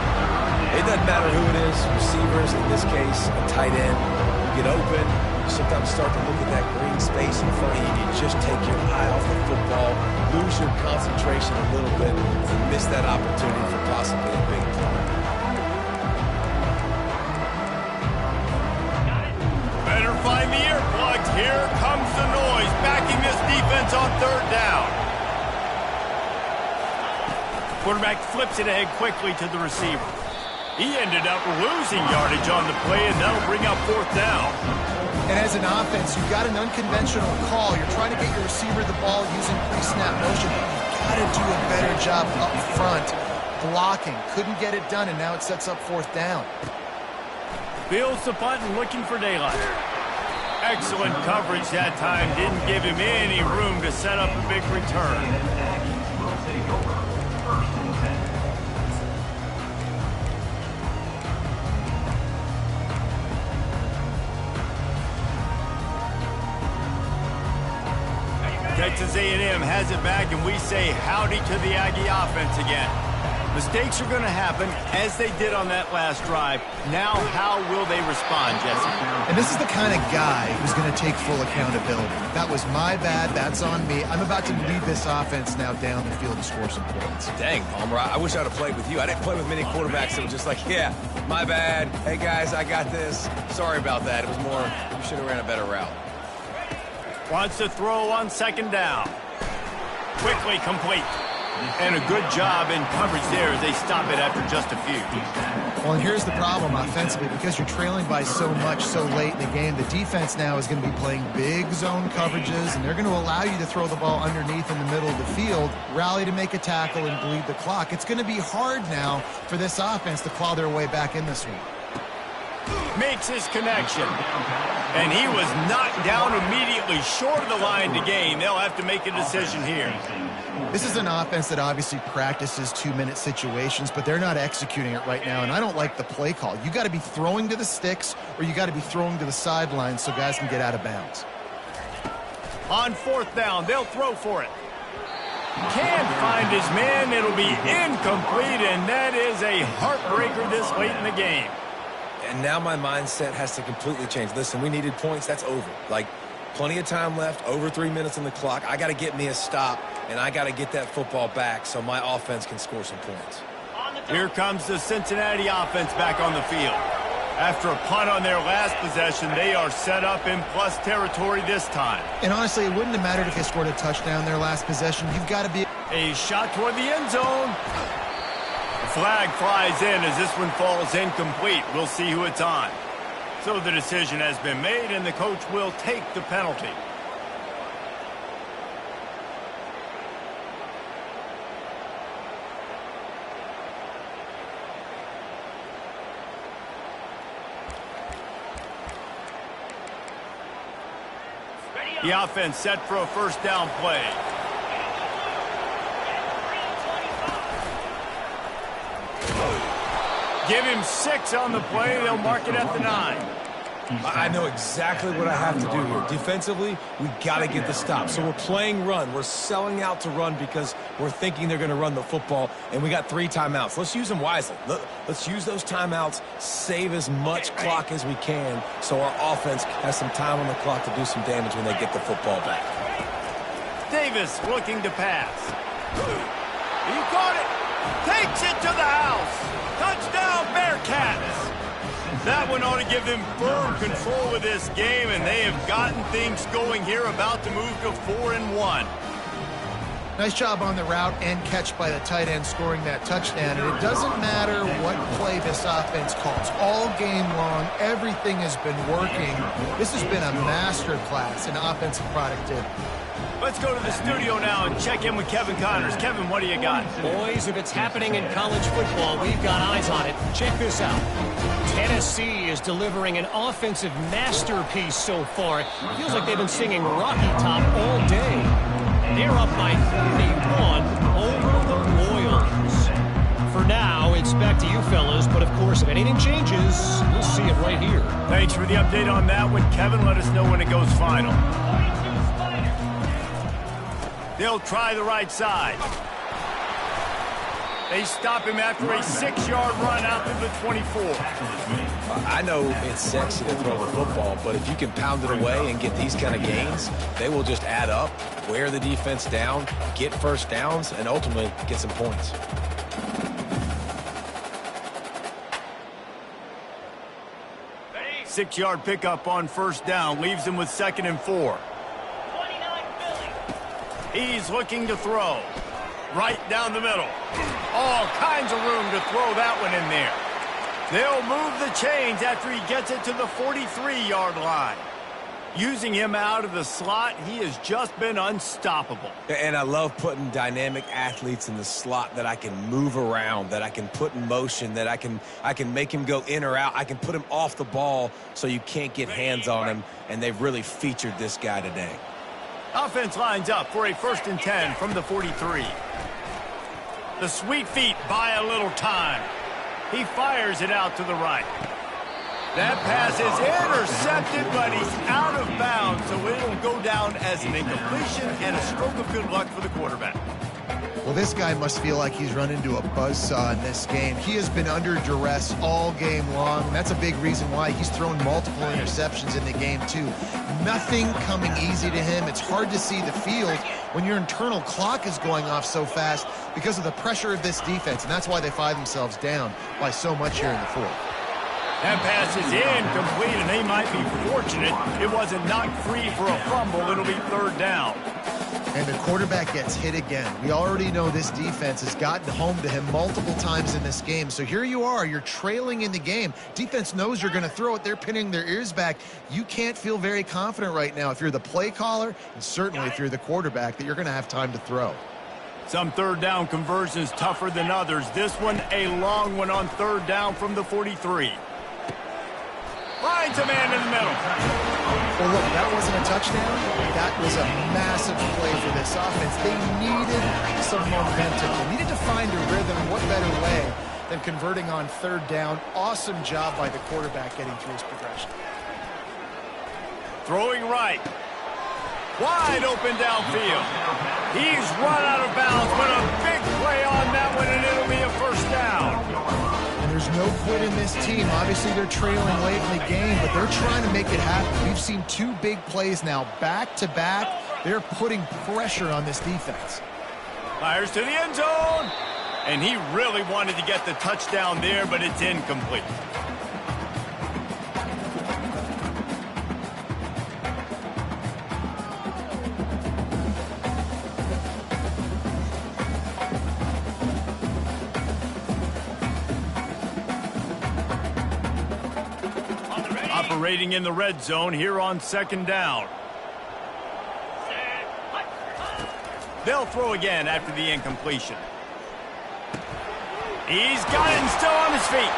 It doesn't matter who it is. Receivers, in this case, a tight end. You get open. You sometimes start to look at that green space in front of you. You just take your eye off the football, lose your concentration a little bit, and miss that opportunity for possibly a big play. Better find the earplugs. Here comes the noise, backing this defense on third down. Quarterback flips it ahead quickly to the receiver. He ended up losing yardage on the play, and that'll bring up fourth down. And as an offense, you've got an unconventional call. You're trying to get your receiver the ball using pre-snap motion. You've got to do a better job up front blocking. Couldn't get it done, and now it sets up fourth down. Fields the punt and looking for daylight. Excellent coverage that time. Didn't give him any room to set up a big return. Texas A&M has it back, and we say howdy to the Aggie offense again. Mistakes are going to happen, as they did on that last drive. Now, how will they respond, Jesse? And this is the kind of guy who's going to take full accountability. That was my bad. That's on me. I'm about to lead this offense now down the field to score some points. Dang, Palmer, I wish I'd have played with you. I didn't play with many quarterbacks that were just like, yeah, my bad. Hey, guys, I got this. Sorry about that. It was more, you should have ran a better route. Wants to throw on second down. Quickly complete. And a good job in coverage there as they stop it after just a few. Well, and here's the problem offensively. Because you're trailing by so much so late in the game, the defense now is going to be playing big zone coverages, and they're going to allow you to throw the ball underneath in the middle of the field, rally to make a tackle, and bleed the clock. It's going to be hard now for this offense to claw their way back in this one. Makes his connection. And he was knocked down immediately short of the line to gain. They'll have to make a decision here. This is an offense that obviously practices 2-minute situations, but they're not executing it right now, and I don't like the play call. You got to be throwing to the sticks, or you got to be throwing to the sidelines so guys can get out of bounds. On fourth down, they'll throw for it. Can't find his man. It'll be incomplete, and that is a heartbreaker this late in the game. And now my mindset has to completely change. Listen, we needed points. That's over. Like, plenty of time left, over 3 minutes on the clock. I got to get me a stop, and I got to get that football back so my offense can score some points. Here comes the Cincinnati offense back on the field. After a punt on their last possession, they are set up in plus territory this time. And honestly, it wouldn't have mattered if they scored a touchdown their last possession. You've got to be... A shot toward the end zone. Flag flies in as this one falls incomplete. We'll see who it's on. So the decision has been made, and the coach will take the penalty. The offense set for a first down play. Give him 6 on the play. They'll mark it at the 9. I know exactly what I have to do here. Defensively, we got to get the stop. So we're playing run. We're selling out to run because we're thinking they're going to run the football, and we got 3 timeouts. Let's use them wisely. Let's use those timeouts, save as much clock as we can so our offense has some time on the clock to do some damage when they get the football back. Davis looking to pass. He caught it. Takes it to the house. Touchdown, Bearcats. That one ought to give them firm control of this game, and they have gotten things going here, about to move to 4-1. Nice job on the route and catch by the tight end scoring that touchdown. And it doesn't matter what play this offense calls. All game long, everything has been working. This has been a masterclass in offensive productivity. Let's go to the studio now and check in with Kevin Connors. Kevin, what do you got? Boys, if it's happening in college football, we've got eyes on it. Check this out. Tennessee is delivering an offensive masterpiece so far. It feels like they've been singing Rocky Top all day. They're up by 31 over the Royals. For now, it's back to you fellas, but of course, if anything changes, we'll see it right here. Thanks for the update on that one, Kevin. Let us know when it goes final. They'll try the right side. They stop him after a 6-yard run out to the 24. I know it's sexy to throw the football, but if you can pound it away and get these kind of gains, they will just add up, wear the defense down, get first downs, and ultimately get some points. Six-yard pickup on first down leaves him with 2nd and 4. He's looking to throw. Right down the middle. All kinds of room to throw that one in there. They'll move the chains after he gets it to the 43-yard line. Using him out of the slot, he has just been unstoppable. And I love putting dynamic athletes in the slot that I can move around, that I can put in motion, that I can make him go in or out. I can put him off the ball so you can't get hands on him, and they've really featured this guy today. Offense lines up for a 1st and 10 from the 43. The sweet feet buy a little time. He fires it out to the right. That pass is intercepted, but he's out of bounds, so it'll go down as an incompletion and a stroke of good luck for the quarterback. Well, this guy must feel like he's run into a buzzsaw in this game. He has been under duress all game long, and that's a big reason why he's thrown multiple interceptions in the game, too. Nothing coming easy to him. It's hard to see the field when your internal clock is going off so fast because of the pressure of this defense, and that's why they find themselves down by so much here in the fourth. That pass is incomplete, and they might be fortunate it wasn't knocked free for a fumble. It'll be third down. And the quarterback gets hit again. We already know this defense has gotten home to him multiple times in this game. So here you are, you're trailing in the game. Defense knows you're going to throw it. They're pinning their ears back. You can't feel very confident right now if you're the play caller, and certainly if you're the quarterback, that you're going to have time to throw. Some third down conversions tougher than others. This one, a long one on third down from the 43. Finds a man in the middle. Well, look, that wasn't a touchdown. That was a massive play for this offense. They needed some momentum. They needed to find a rhythm. What better way than converting on third down? Awesome job by the quarterback getting through his progression. Throwing right. Wide open downfield. He's run out of bounds, but a big play on that one, and it'll be a first down. There's no quit in this team. Obviously, they're trailing late in the game, but they're trying to make it happen. We've seen two big plays now, back-to-back. They're putting pressure on this defense. Fires to the end zone. And he really wanted to get the touchdown there, but it's incomplete. Operating in the red zone here on second down. They'll throw again after the incompletion. He's got it and still on his feet.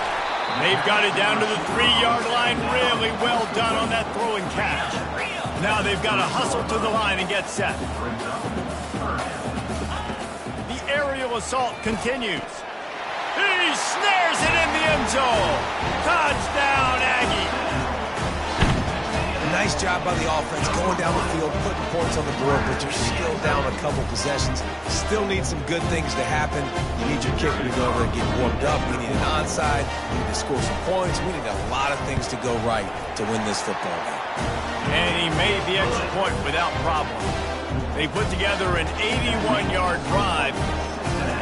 They've got it down to the 3-yard line. Really well done on that throw and catch. Now they've got to hustle to the line and get set. The aerial assault continues. He snares it in the end zone. Touchdown, Aggie. Nice job by the offense going down the field, putting points on the board, but you're still down a couple possessions. Still need some good things to happen. You need your kicker to go over and get warmed up. We need an onside. We need to score some points. We need a lot of things to go right to win this football game. And he made the extra point without problem. They put together an 81-yard drive,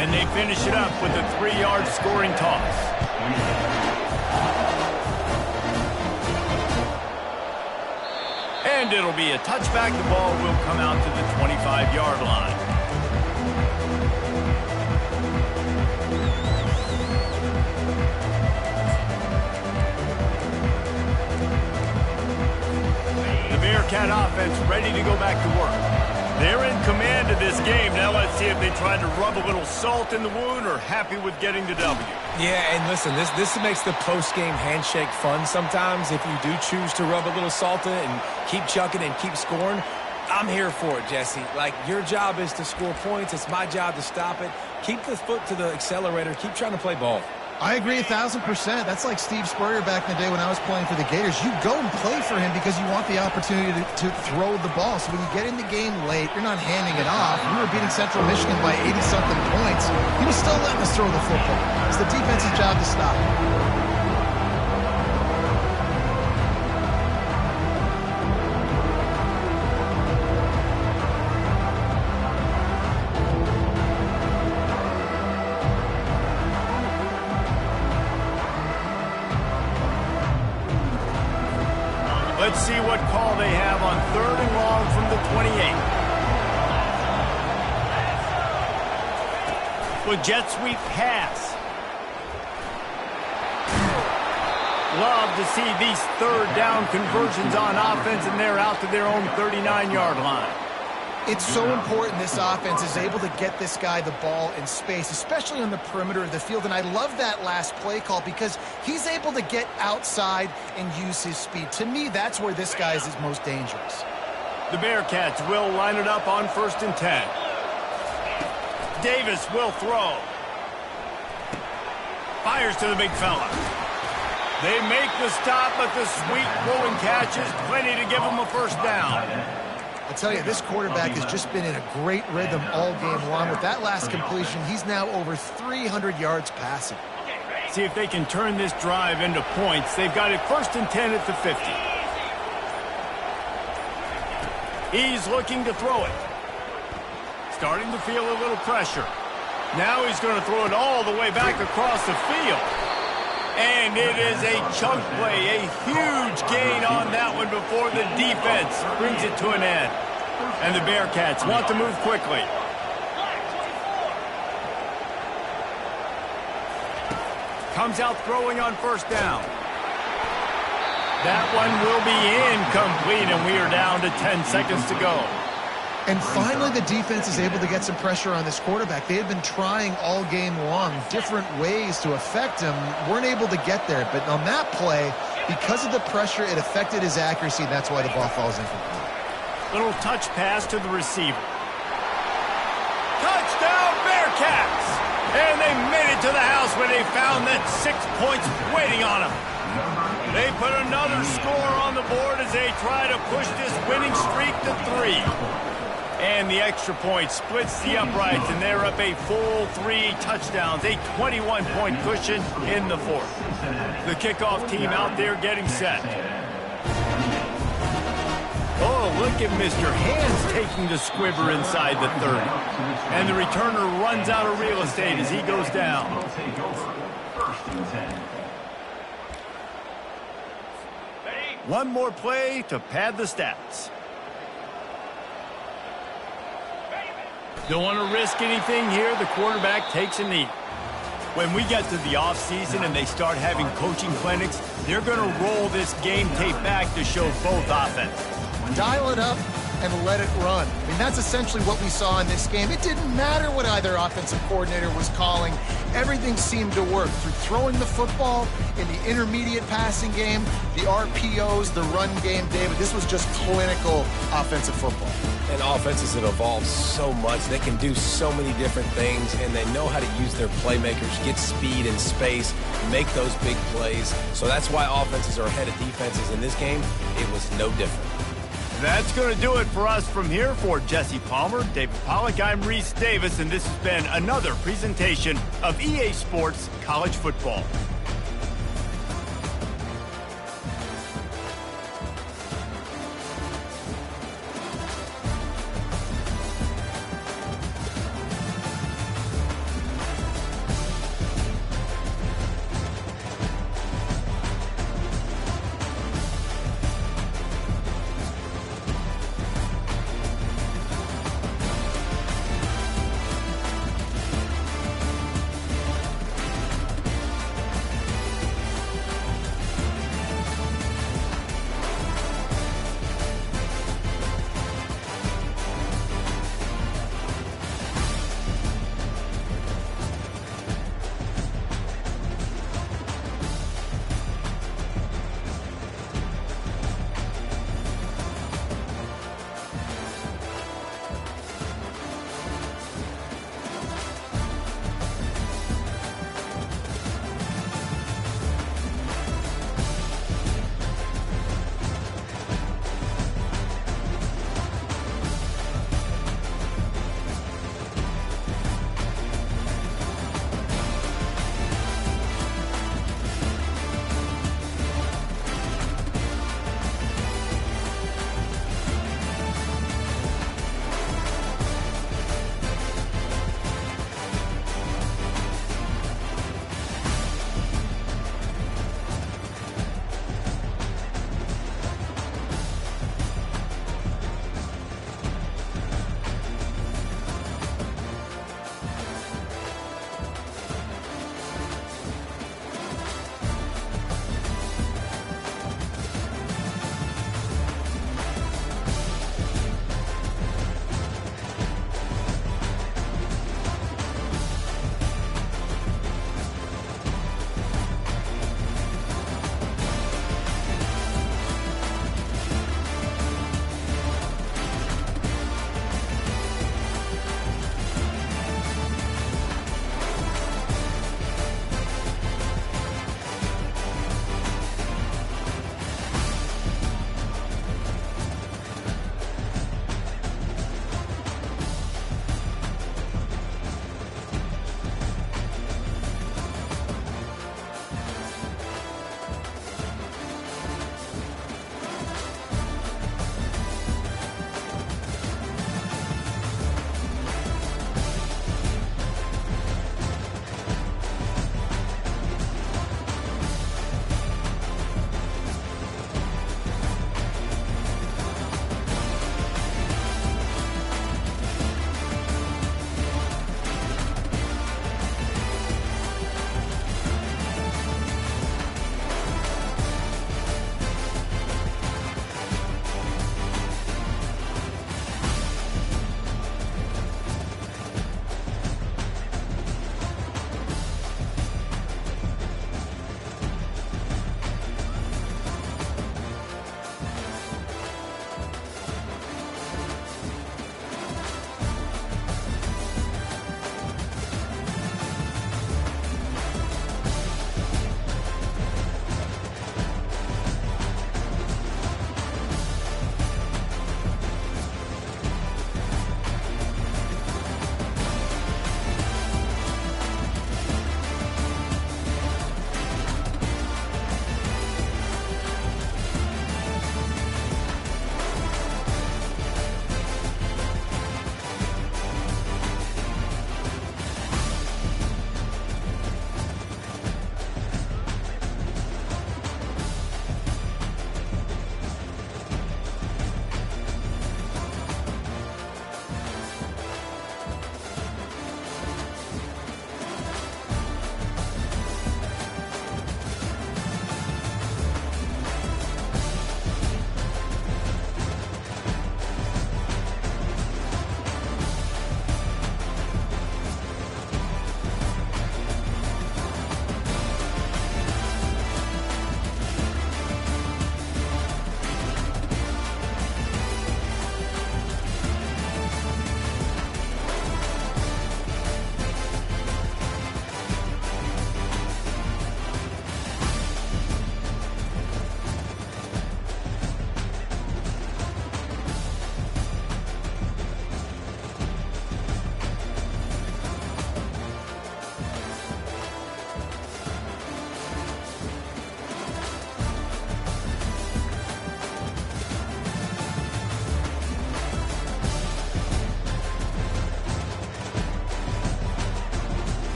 and they finish it up with a 3-yard scoring toss. And it'll be a touchback. The ball will come out to the 25-yard line. The Bearcat offense ready to go back to work. They're in command of this game. Now let's see if they try to rub a little salt in the wound or happy with getting the W. Yeah, and listen, this makes the post-game handshake fun sometimes. If you do choose to rub a little salt in it and keep chucking and keep scoring, I'm here for it, Jesse. Like, your job is to score points. It's my job to stop it. Keep the foot to the accelerator. Keep trying to play ball. I agree 1,000%. That's like Steve Spurrier back in the day when I was playing for the Gators. You go and play for him because you want the opportunity to throw the ball. So when you get in the game late, you're not handing it off. We were beating Central Michigan by 80-something points. He was still letting us throw the football. It's the defense's job to stop. Let's see what call they have on third and long from the 28. With jet sweep pass. Love to see these third down conversions on offense, and they're out to their own 39-yard line. It's so important this offense is able to get this guy the ball in space, especially on the perimeter of the field. And I love that last play call because he's able to get outside and use his speed. To me, that's where this guy is his most dangerous. The Bearcats will line it up on 1st and 10. Davis will throw. Fires to the big fella. They make the stop, but the sweet throw and catch is plenty to give them a first down. I tell you, this quarterback has just been in a great rhythm all game long. With that last completion, he's now over 300 yards passing. See if they can turn this drive into points. They've got it 1st and 10 at the 50. He's looking to throw it. Starting to feel a little pressure. Now he's going to throw it all the way back across the field. And it is a chunk play, a huge gain on that one before the defense brings it to an end. And the Bearcats want to move quickly. Comes out throwing on 1st down. That one will be incomplete, and we are down to 10 seconds to go. And finally, the defense is able to get some pressure on this quarterback. They had been trying all game long different ways to affect him. Weren't able to get there. But on that play, because of the pressure, it affected his accuracy, and that's why the ball falls incomplete. Little touch pass to the receiver. Touchdown, Bearcats! And they made it to the house when they found that 6 points waiting on them. They put another score on the board as they try to push this winning streak to 3. And the extra point splits the uprights, and they're up a full 3 touchdowns, a 21-point cushion in the 4th. The kickoff team out there getting set. Oh, look at Mr. Hands taking the squibber inside the 30. And the returner runs out of real estate as he goes down. One more play to pad the stats. Don't want to risk anything here. The quarterback takes a knee. When we get to the offseason and they start having coaching clinics, they're going to roll this game tape back to show both offenses. Dial it up and let it run. I mean, that's essentially what we saw in this game. It didn't matter what either offensive coordinator was calling. Everything seemed to work through throwing the football in the intermediate passing game, the RPOs, the run game. David, this was just clinical offensive football. And offenses have evolved so much. They can do so many different things, and they know how to use their playmakers, get speed and space, make those big plays. So that's why offenses are ahead of defenses. In this game, it was no different. That's going to do it for us from here. For Jesse Palmer, David Pollack, I'm Reese Davis, and this has been another presentation of EA Sports College Football.